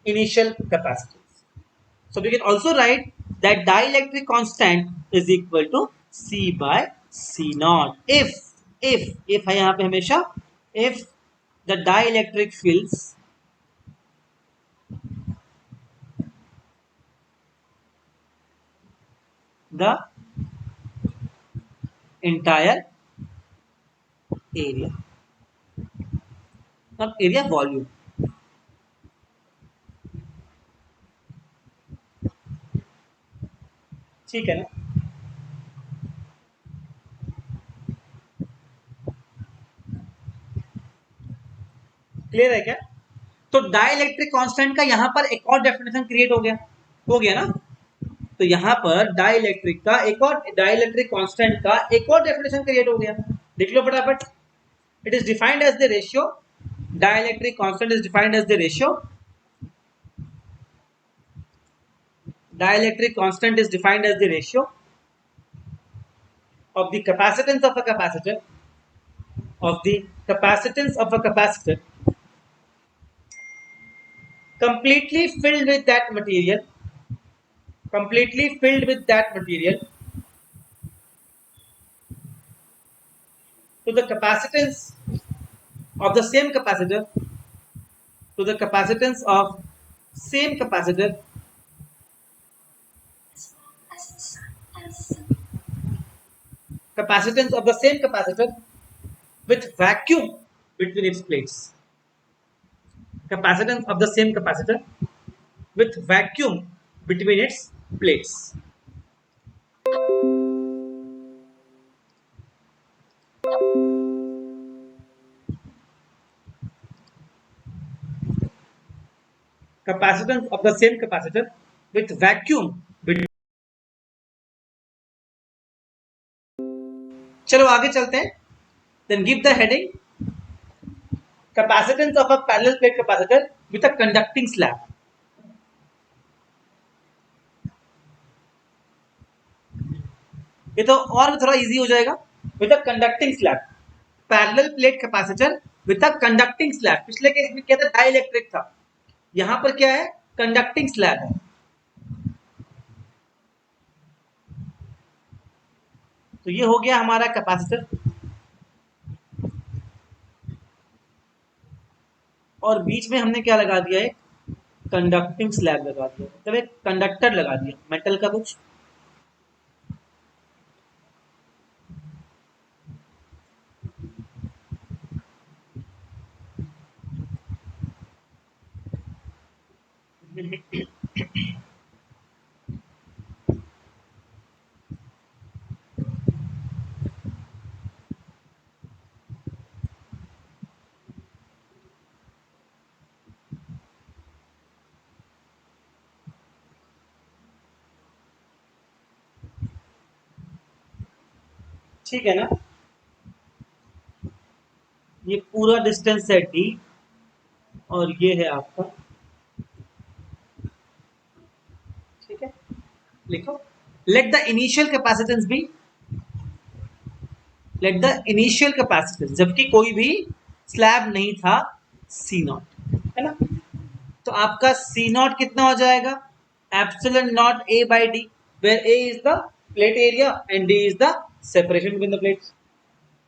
initial capacitance. So we can also write that dielectric constant is equal to C by C naught if है यहाँ पे हमेशा, if the dielectric fields the entire area, अब area volume, ठीक है ना। Clear है क्या? तो डाइलेक्ट्रिक कांस्टेंट का यहां पर एक और डेफिनेशन क्रिएट हो गया ना। तो यहां पर डाइलेक्ट्रिक का एक और, डाइलेक्ट्रिक कांस्टेंट का एक और डेफिनेशन क्रिएट हो गया, देख लो फटाफट। It is defined as the ratio, dielectric constant is defined as the ratio, dielectric constant is defined as the ratio of the capacitance of a capacitor, completely filled with that material, to the capacitance of the same capacitor, to the capacitance of same capacitor capacitance of the same capacitor with vacuum between its plates, capacitance of the same capacitor with vacuum between its plates. Capacitance of the same capacitor with vacuum between. चलो आगे चलते हैं। Then give the heading capacitance of a parallel plate capacitor with a conducting slab. ये तो और थोड़ा easy हो जाएगा, with a conducting slab, parallel plate capacitor with a conducting slab. पिछले केस में क्या था, डाइलेक्ट्रिक था, यहां पर क्या है, कंडक्टिंग स्लैब है। तो ये हो गया हमारा कैपेसिटर, और बीच में हमने क्या लगा दिया, एक कंडक्टिंग स्लैब लगा दिया, मतलब एक कंडक्टर लगा दिया मेटल का कुछ। ठीक है ना, ये पूरा डिस्टेंस है d और ये है आपका, ठीक है। लिखो, let the initial capacitance be, let the initial capacitance, जबकि कोई भी स्लैब नहीं था, सी नॉट, है ना। तो आपका सी नॉट कितना हो जाएगा, epsilon naught A by D, where A is the plate area and D is the separation between the plates.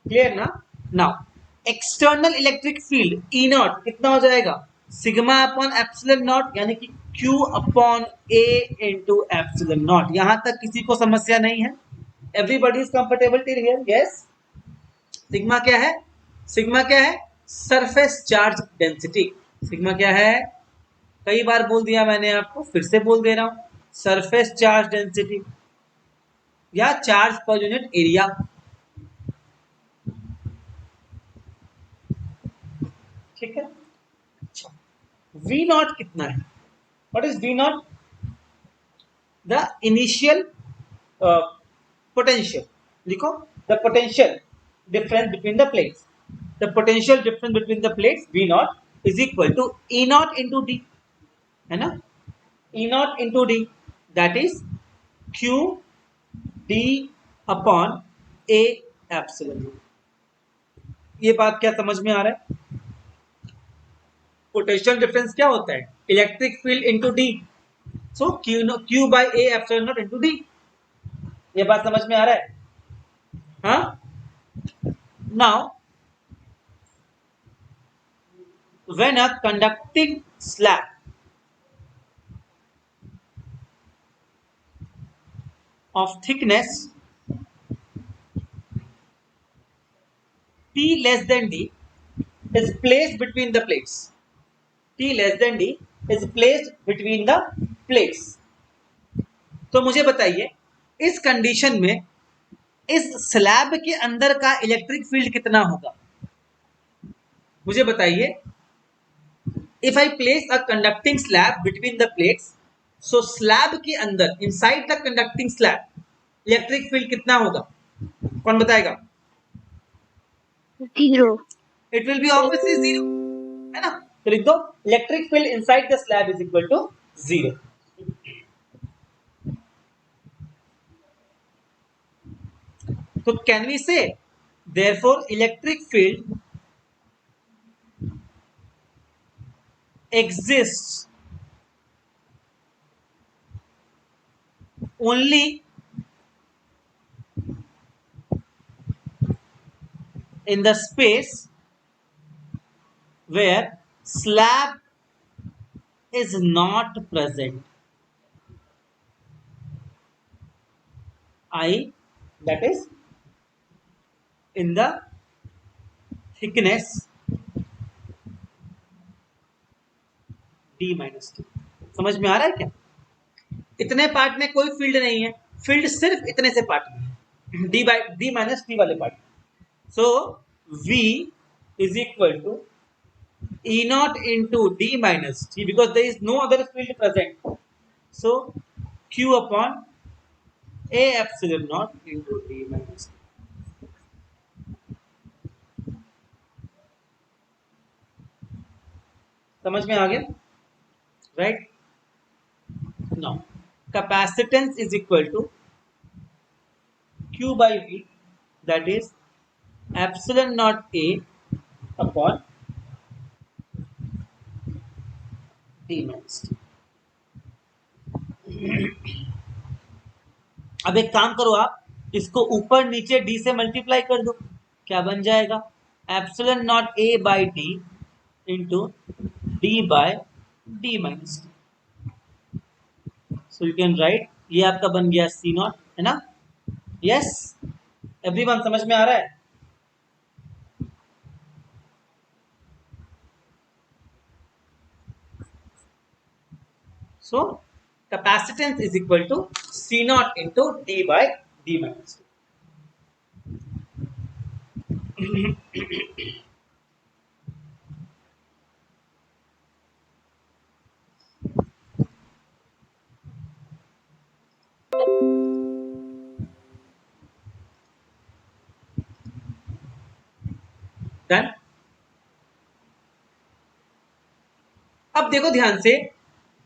Clear ना। Now external electric field E naught कितना हो जाएगा, सिग्मा अपॉन एप्सिलॉन नॉट, यानी कि Q upon A into epsilon naught. यहां तक किसी को समस्या नहीं है, everybody is comfortable till here, yes. Sigma क्या है, सिग्मा क्या है, सरफेस चार्ज डेंसिटी। सिग्मा क्या है, कई बार बोल दिया मैंने आपको, फिर से बोल दे रहा हूं, सरफेस चार्ज डेंसिटी या चार्ज पर यूनिट एरिया। ठीक है। अच्छा, वी नॉट कितना है, what is V naught, the initial potential, लिखो the potential difference between the plates, the potential difference between the plates V naught is equal to E naught into D, है ना, E naught into D, that is Q D upon A epsilon. ये बात क्या समझ में आ रहा है, पोटेंशियल डिफरेंस क्या होता है, electric field into D, so Q by A epsilon not into D. ये बात समझ में आ रहा है, हाँ। Now when a conducting slab of thickness T less than D is placed between the plates. T less than D is placed between the plates. तो मुझे बताइए इस कंडीशन में इस स्लैब के अंदर का इलेक्ट्रिक फील्ड कितना होगा, मुझे बताइए। If I place a conducting slab between the plates, so slab के अंदर inside the conducting slab electric field कितना होगा, कौन बताएगा। 0. इट विल बी ऑब्वियसली 0, है ना। तो लिख दो electric field inside the slab is equal to 0। तो can we say therefore electric field exists only in the space where slab is not present, that is in the thickness D minus T। समझ में आ रहा है क्या, इतने part में कोई फील्ड नहीं है, फील्ड सिर्फ इतने से पार्ट में है, डी माइनस टी वाले part. So V is equal to E naught into D minus T, because there is no other field present. So Q upon A epsilon naught into D minus T. समझ में आ गया, right. Now capacitance is equal to Q by V, that is epsilon naught A upon D minus T। अब एक काम करो, आप इसको ऊपर नीचे D से मल्टीप्लाई कर दो, क्या बन जाएगा, epsilon not A by D into D by D minus T. So you can write, ये आपका बन गया सी नॉट, है ना। यस, एवरीवन समझ में आ रहा है। सो capacitance is equal to C naught into D by D minus T। Done. अब देखो ध्यान से,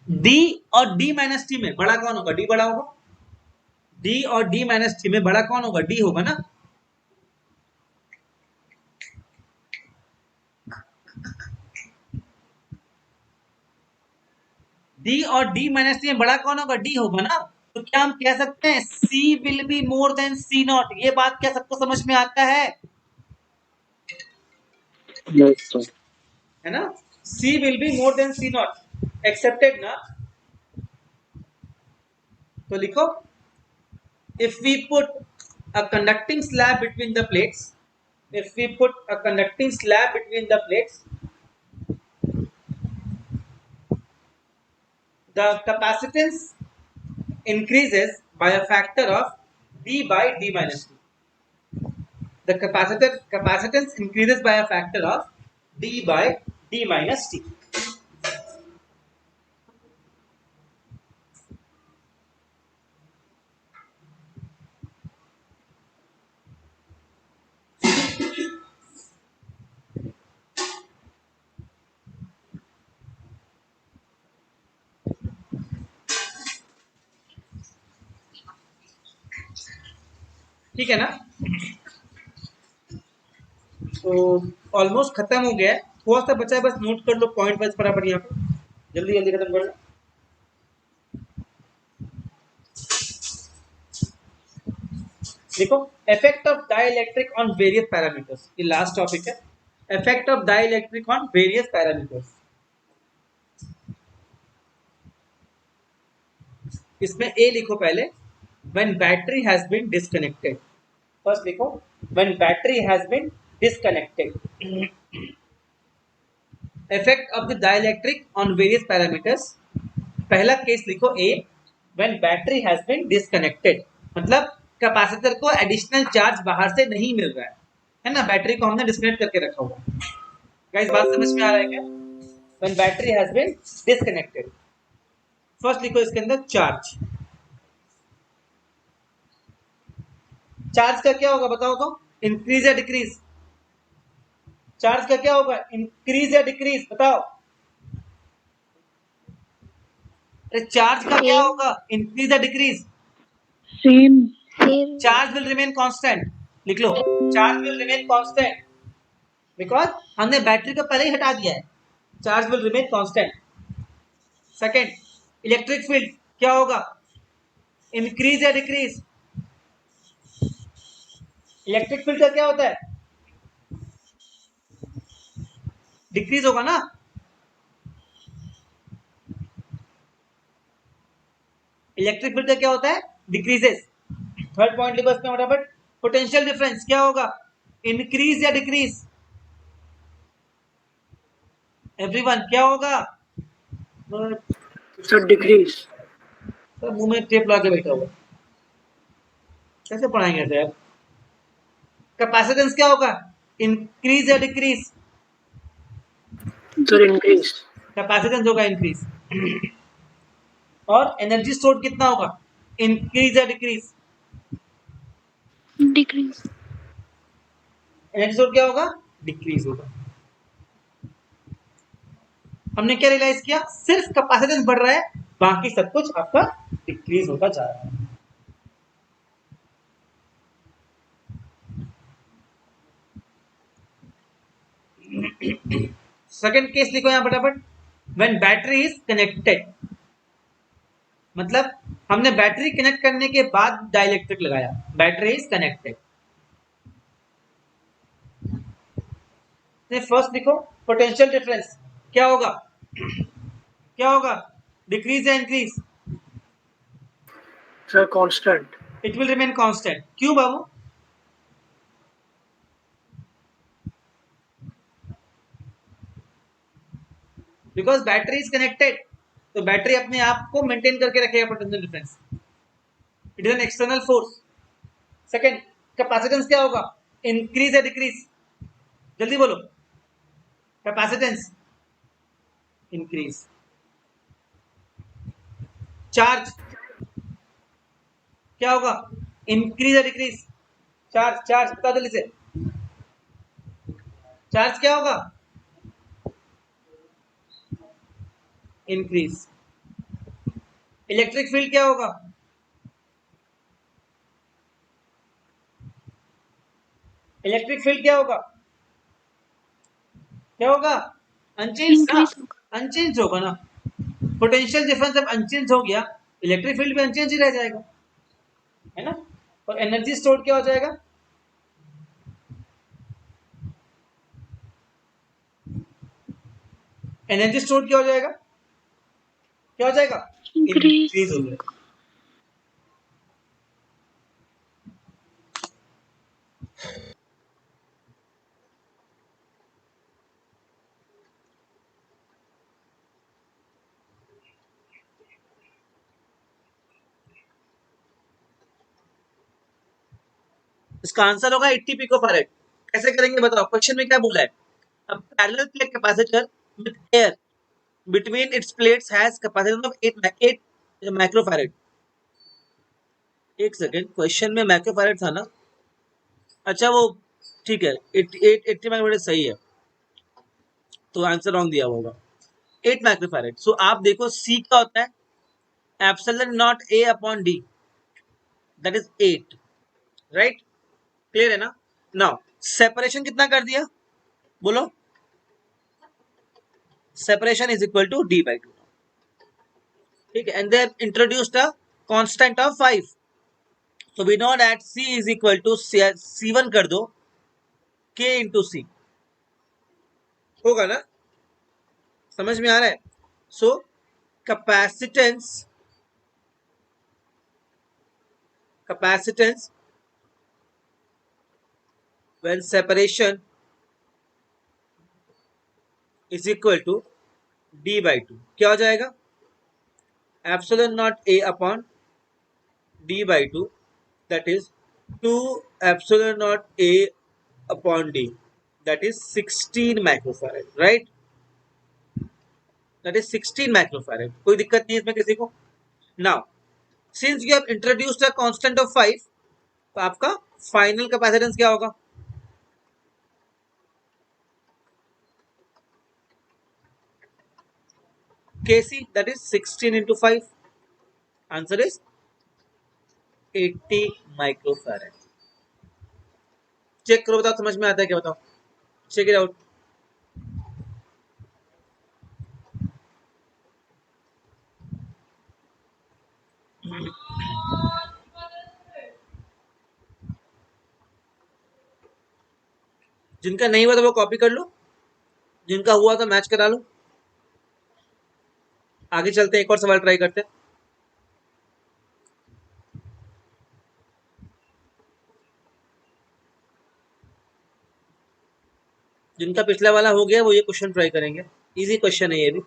D और D माइनस टी में बड़ा कौन होगा, D बड़ा होगा। D और D माइनस टी में बड़ा कौन होगा, D होगा ना। डी और डी माइनस टी में बड़ा कौन होगा? डी होगा ना। तो क्या हम कह सकते हैं C will be more than C naught? ये बात क्या सबको समझ में आता है? Yes, sir. है ना? C will be more than C naught, accepted ना? तो लिखो, if we put a conducting slab between the plates, if we put a conducting slab between the plates, the capacitance increases by a factor of d by d minus t. The capacitance increases by a factor of d by d minus t. ठीक है ना? तो almost खत्म हो गया है, थोड़ा सा बचा है, बस नोट कर लो पॉइंट वाइज फटाफट यहाँ पे, जल्दी जल्दी खत्म कर लो। देखो, effect of dielectric on various parameters, ये लास्ट टॉपिक है। Effect of dielectric on various parameters, इसमें ए लिखो पहले, when battery has been disconnected. First लिखो, when battery has been disconnected. Effect of the dielectric on various parameters, पहला case लिखो A, when battery has been disconnected, मतलब capacitor को additional charge बाहर से नहीं मिल रहा है ना? बैटरी को हमने डिस्कनेक्ट करके रखा हुआ है। गाइस बात समझ में आ रहा है क्या? When battery has been disconnected, first लिखो इसके अंदर चार्ज। चार्ज का क्या होगा बताओ तो? इंक्रीज या डिक्रीज? चार्ज का क्या होगा? इंक्रीज या डिक्रीज? बताओ। अरे चार्ज का क्या होगा? इंक्रीज या decrease? Same. Charge will remain constant. लिख लो, charge will remain constant, because हमने बैटरी को पहले ही हटा दिया है। Charge will remain constant. Second, electric field क्या होगा? इंक्रीज या डिक्रीज? इलेक्ट्रिक फील्ड का क्या होता है? डिक्रीज होगा ना? इलेक्ट्रिक फील्ड का क्या होता है? डिक्रीजेस। थर्ड पॉइंट लिखो इसमें फटाफट, पोटेंशियल डिफरेंस क्या होगा? इंक्रीज या डिक्रीज? एवरीवन क्या होगा? Sir, decrease. तो मुंह में टेप लगा के बैठा हुआ, कैसे पढ़ाएंगे सर? कैपेसिटेंस क्या होगा? इंक्रीज या डिक्रीज? Sir, increase. कैपेसिटेंस होगा इंक्रीज। और एनर्जी स्टोर कितना होगा? इंक्रीज या डिक्रीज? डिक्रीज। एनर्जी स्टोर क्या होगा? डिक्रीज होगा। हमने क्या रियलाइज किया? सिर्फ कैपेसिटेंस बढ़ रहा है, बाकी सब कुछ आपका डिक्रीज होता जा रहा है। सेकंड केस लिखो यहां फटाफट, व्हेन बैटरी इज कनेक्टेड, मतलब हमने बैटरी कनेक्ट करने के बाद डाइलेक्ट्रिक लगाया, बैटरी इज कनेक्टेड। फर्स्ट लिखो, पोटेंशियल डिफरेंस क्या होगा? क्या होगा? डिक्रीज या increase? Sir, constant. It will remain constant. क्यों बाबू? बिकॉज बैटरी इज कनेक्टेड, तो बैटरी अपने आप को मेंटेन करके रखेगा potential difference. It is an external force. Second, capacitance क्या होगा? इंक्रीज या डिक्रीज? जल्दी बोलो। Capacitance increase. चार्ज क्या होगा? इंक्रीज या डिक्रीज? चार्ज, चार्ज बता जल्दी से। चार्ज क्या होगा? इंक्रीज। इलेक्ट्रिक फील्ड क्या होगा? इलेक्ट्रिक फील्ड क्या होगा? क्या होगा? अनचेंज ना? इंक्रीज होगा। अनचेंज होगा ना? पोटेंशियल डिफरेंस जब अनचेंज हो गया, इलेक्ट्रिक फील्ड भी अनचेंज ही रह जाएगा, है ना। और एनर्जी स्टोर क्या हो जाएगा, एनर्जी स्टोर क्या हो जाएगा, क्या हो जाएगा, Increase. इंक्रीज हो जाएगा। इसका आंसर होगा 80 पिकोफैरेड। कैसे करेंगे बताओ, क्वेश्चन में क्या बोला है, a parallel plate capacitor with air between its plates has capacitance of 8 microfarad. एक सेकेंड, क्वेश्चन में माइक्रोफैरेड था ना, अच्छा वो ठीक है, 80 माइक्रोफैरेड सही है, तो आंसर रॉन्ग दिया होगा, 8 माइक्रोफैरेड। सो आप देखो सी क्या होता है, epsilon naught A upon D, that is 8, right, clear है ना। नाउ सेपरेशन कितना कर दिया, बोलो, separation is equal to D by 2, ठीक है, and they introduced a constant of 5, so we know that c is equal to c1 कर दो k into c, होगा ना, समझ में आ रहा है। So capacitance, capacitance when separation is equal to d by 2 क्या हो जाएगा, epsilon not a upon d by 2, that is 2 epsilon naught a upon d, that is 16 microfarad, right, that is 16 microfarad। कोई दिक्कत नहीं है इसमें किसी को। Now since you have introduced a constant of 5, तो आपका फाइनल कैपेसिटेंस क्या होगा, kc, that is 16 into 5, answer is 80 microfarad। Check करो, बताओ समझ में आता है क्या, बताओ, चेक इट आउट। जिनका नहीं हुआ तो वो कॉपी कर लो, जिनका हुआ तो मैच करा लो। आगे चलते हैं, एक और सवाल ट्राई करते हैं। जिनका पिछला वाला हो गया वो ये क्वेश्चन ट्राई करेंगे, इजी क्वेश्चन है ये भी।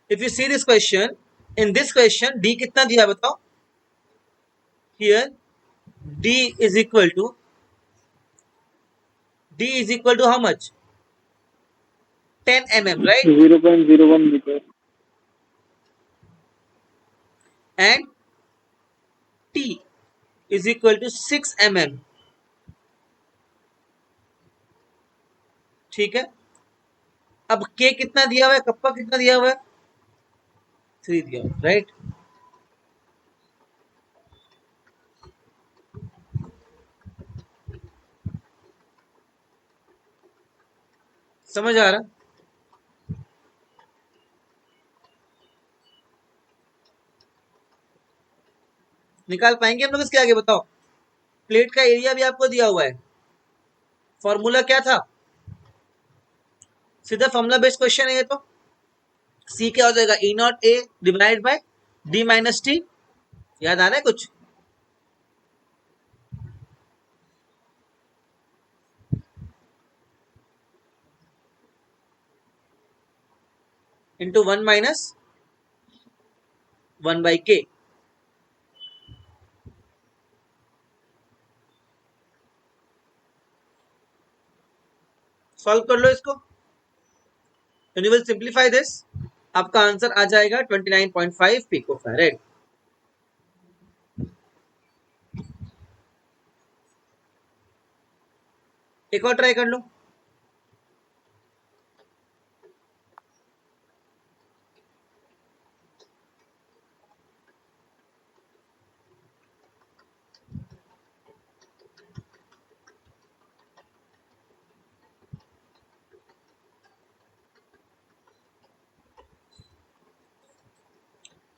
If you see this question, in this question d कितना दिया बताओ, here d is equal to how much, 10 mm, right, 0.01 meter. and t is equal to 6 mm, ठीक है। अब k कितना दिया हुआ है, कप्पा कितना दिया हुआ है, 3 दिया हुआ है, राइट। समझ आ रहा, निकाल पाएंगे हम लोग इसके आगे, बताओ। प्लेट का एरिया भी आपको दिया हुआ है, फॉर्मूला क्या था, सीधा फॉर्मूला बेस्ड क्वेश्चन है ये तो। सी क्या हो जाएगा, E naught A divide by D minus T, याद आ रहा है कुछ, इंटू 1 माइनस 1 बाई के। सॉल्व कर लो इसको, you will simplify this, आपका आंसर आ जाएगा 29.5 पिकोफैरेड। एक और ट्राई कर लो।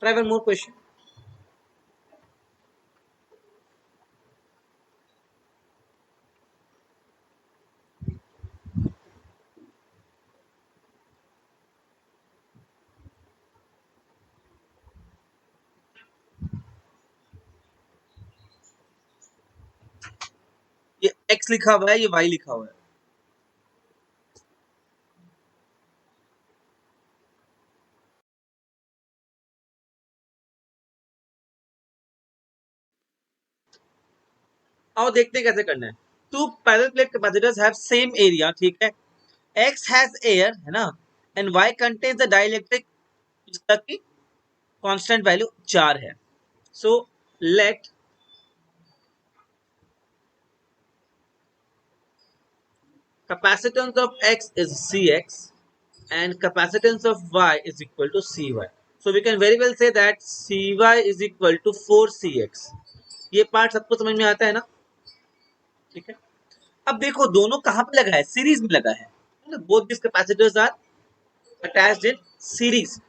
Try one more question. ये x लिखा हुआ है, ये y लिखा हुआ है। आओ देखते हैं कैसे करना है। Two parallel plate capacitors have same area, ठीक है। x हैज एयर, है ना, and y contains the dielectric, जिसका की कांस्टेंट वैल्यू 4 है। So let capacitance of x is Cx and capacitance of y is equal to Cy. So we can very well say that Cy is equal to 4Cx. ये part सबको समझ में आता है ना, ठीक है। अब देखो दोनों कहां पे लगा है, सीरीज में लगा है। Both this capacitors are attached in series.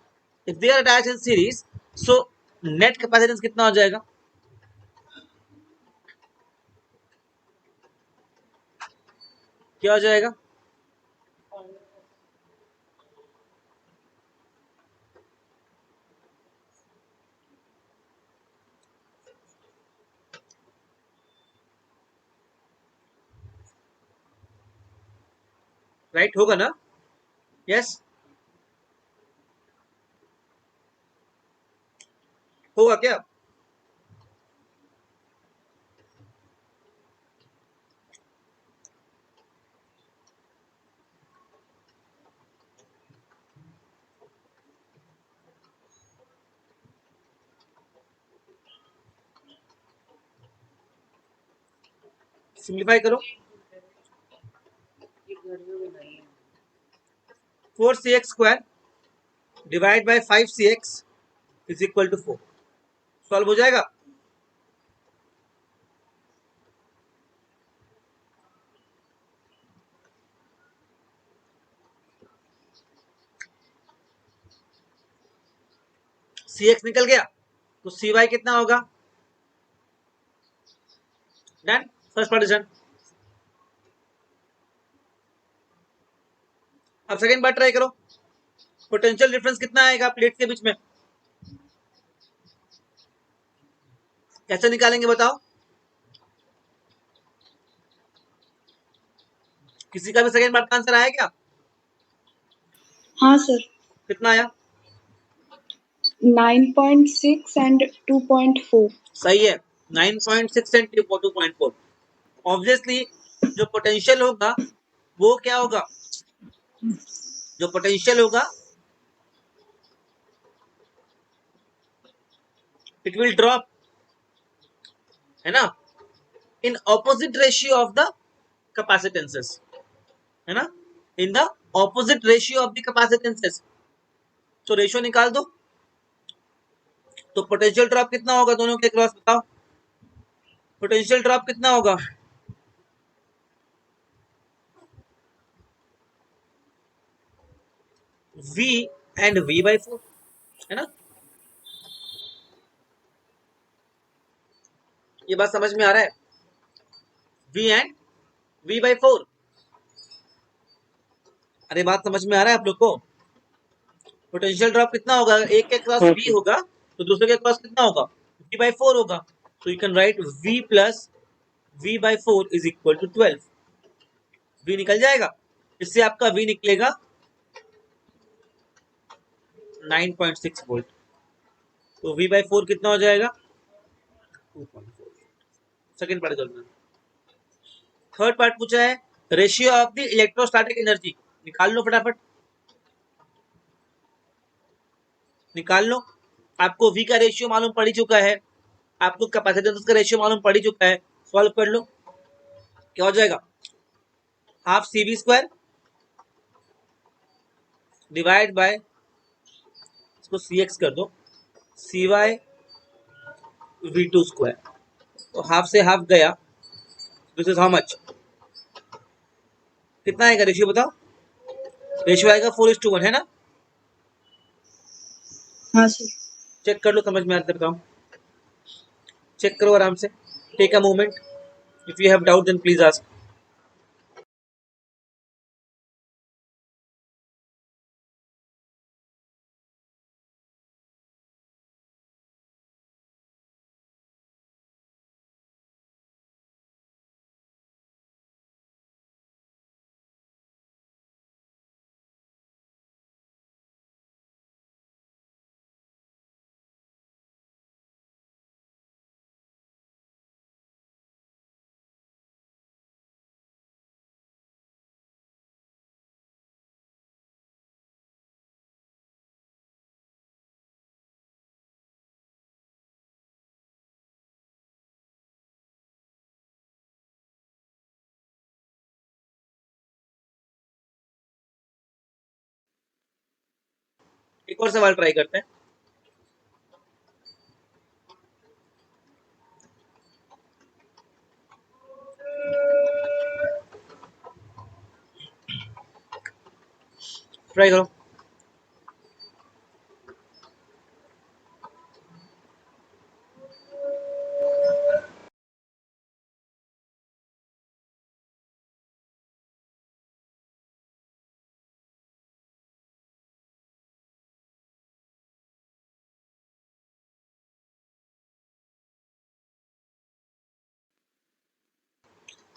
If they are attached in series, so net capacitance कितना हो जाएगा? क्या हो जाएगा? राइट होगा ना? यस होगा क्या? सिंप्लीफाई करो। 4Cx square divide by 5Cx is equal to 4। Solve हो जाएगा? Cx निकल गया तो Cy कितना होगा? Done, first part is done. अब सेकंड पार्ट ट्राई करो। पोटेंशियल डिफरेंस कितना आएगा प्लेट के बीच में? कैसे निकालेंगे बताओ? किसी का भी सेकंड पार्ट का आंसर आया क्या? हाँ सर, कितना आया? 9.6 and 2.4. सही है, 9.6 एंड 2.4। ऑब्वियसली जो पोटेंशियल होगा वो क्या होगा? जो पोटेंशियल होगा इट विल ड्रॉप, है ना, in opposite ratio of the capacitances, है ना, in the opposite ratio of the capacitances. तो रेशियो निकाल दो, तो पोटेंशियल ड्रॉप कितना होगा दोनों के क्रॉस बताओ? पोटेंशियल ड्रॉप कितना होगा? V एंड V/4, है ना। ये बात समझ में आ रहा है? V and V/4। अरे बात समझ में आ रहा है आप लोग को? पोटेंशियल ड्रॉप कितना होगा? एक के क्रॉस V होगा तो दूसरे के क्रॉस कितना होगा? V/4 होगा। तो you can write V plus V/4 is equal to 12। V निकल जाएगा, इससे आपका V निकलेगा 9.6 वोल्ट। तो V/4 कितना हो जाएगा? 2.4। सेकेंड पार्ट करना। थर्ड पार्ट पूछा है ratio of the electrostatic energy, निकाल लो फटाफट। निकाल लो। आपको V का रेशियो मालूम पड़ ही चुका है, आपको कैपेसिटेंस का रेशियो मालूम पड़ ही चुका है, सॉल्व कर लो। क्या हो जाएगा, half CV square divide bye, इसको CX कर दो, CY V2 स्क्वायर। तो हाफ से हाफ गया, दिस इज हाउ मच, कितना आएगा रेशियो बताओ, रेशियो आएगा 4:1 है ना। हाँ सर। चेक कर लो, समझ में आता है बताओ, चेक करो आराम से, take a moment, if you have doubt then please ask. एक और सवाल ट्राई करते हैं। ट्राई करो।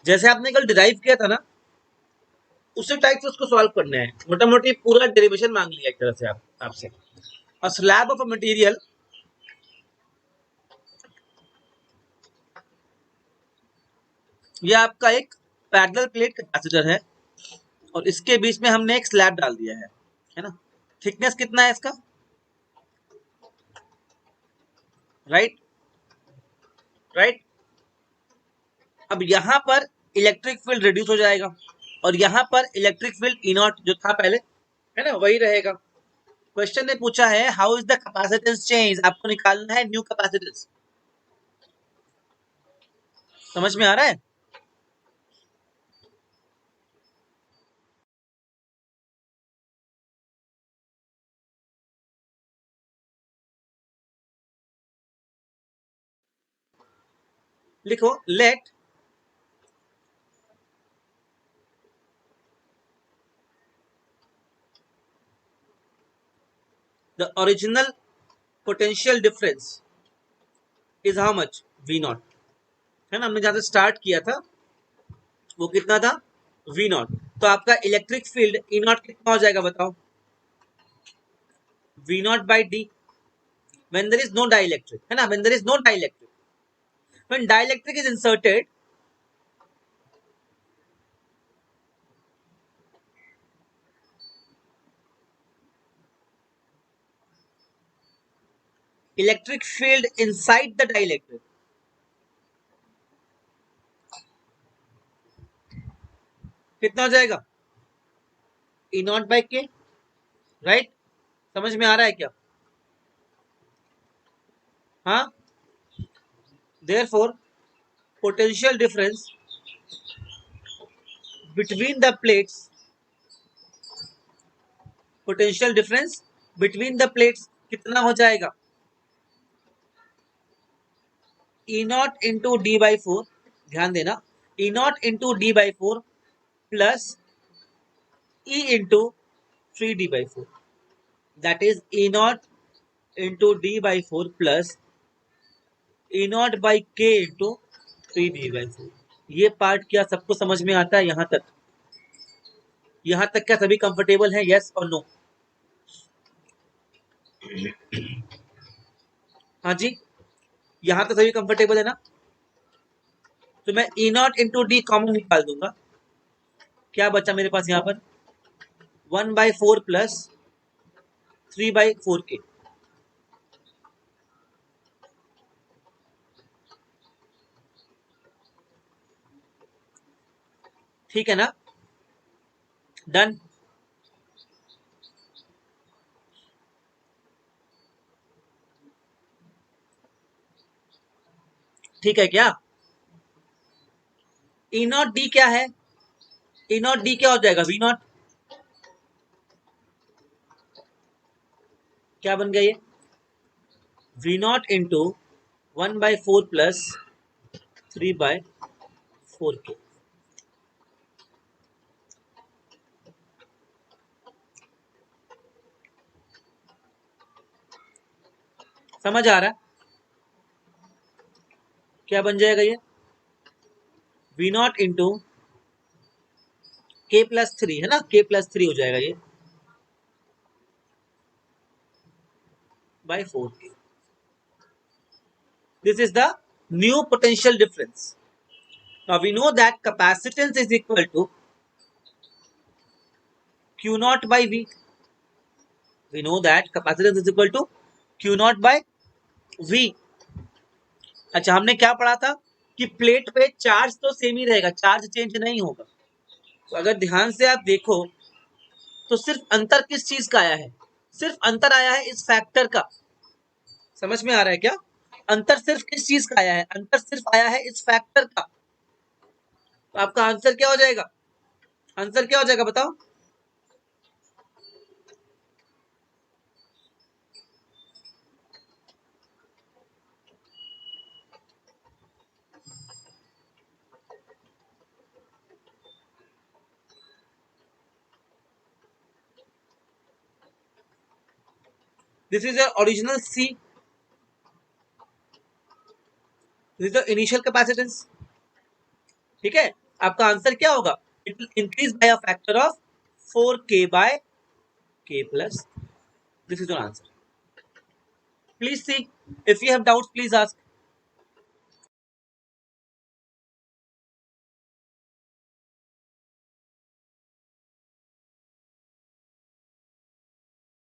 जैसे आपने कल डिराइव किया था ना, उसी टाइप से उसको सॉल्व करना है, मोटा मोटी पूरा डेरिवेशन मांग लिया एक तरह से आपसे। अ स्लैब ऑफ अ मटेरियल, ये आपका एक पैरेलल प्लेट कैपेसिटर है और इसके बीच में हमने एक स्लैब डाल दिया है ना। थिकनेस कितना है इसका, राइट राइट। अब यहां पर इलेक्ट्रिक फील्ड रिड्यूस हो जाएगा और यहां पर इलेक्ट्रिक फील्ड ई नॉट जो था पहले, है ना, वही रहेगा। क्वेश्चन ने पूछा है how is the capacitance change, आपको निकालना है न्यू कैपेसिटेंस। समझ में आ रहा है। लिखो, let the original potential difference is how much, V not, है ना। हमने जहां से स्टार्ट किया था वो कितना था, V नॉट। तो आपका इलेक्ट्रिक फील्ड ई नॉट कितना हो जाएगा बताओ, V not by D, when there is no dielectric, है ना, when there is no dielectric, when dielectric is inserted, electric field inside the dielectric, कितना हो जाएगा, E नॉट बाई के, राइट। समझ में आ रहा है क्या, हाँ। therefore potential difference between the plates, potential difference between the plates कितना हो जाएगा, E not into D by four, ध्यान देना, E not into D by four plus E into 3D/4, that is E naught into D/4 plus E naught by K into 3D/4। ये part क्या सबको समझ में आता है, यहां तक, यहां तक क्या सभी कंफर्टेबल है, यस और नो। हाँ जी, यहां तक सभी कंफर्टेबल है ना। तो मैं E not into D common निकाल दूंगा, क्या बचा मेरे पास यहाँ पर, 1/4 प्लस 3/4 के, ठीक है ना, डन। ठीक है क्या, ई नॉट डी क्या है, ई नॉट डी क्या हो जाएगा, वी नॉट, क्या बन गया ये, वी नॉट इंटू 1/4 प्लस 3/4 के। समझ आ रहा है, क्या बन जाएगा ये, वी नॉट इंटू k+3 है ना, k+3 हो जाएगा ये /4 के। This is the new potential difference. Now we know that capacitance is equal to Q naught by V. We know that capacitance is equal to Q naught by V. अच्छा, हमने क्या पढ़ा था कि प्लेट पे चार्ज तो same ही रहेगा, charge change नहीं होगा। तो अगर ध्यान से आप देखो तो सिर्फ अंतर किस चीज का आया है, सिर्फ अंतर आया है इस फैक्टर का। समझ में आ रहा है क्या, अंतर सिर्फ किस चीज का आया है, अंतर सिर्फ आया है इस फैक्टर का। तो आपका आंसर क्या हो जाएगा, आंसर क्या हो जाएगा बताओ, this is your original C, this is the initial capacitance. ठीक है, आपका आंसर क्या होगा, it will increase by a factor of 4k/k plus, this is your answer. Please see, if you have doubts please ask.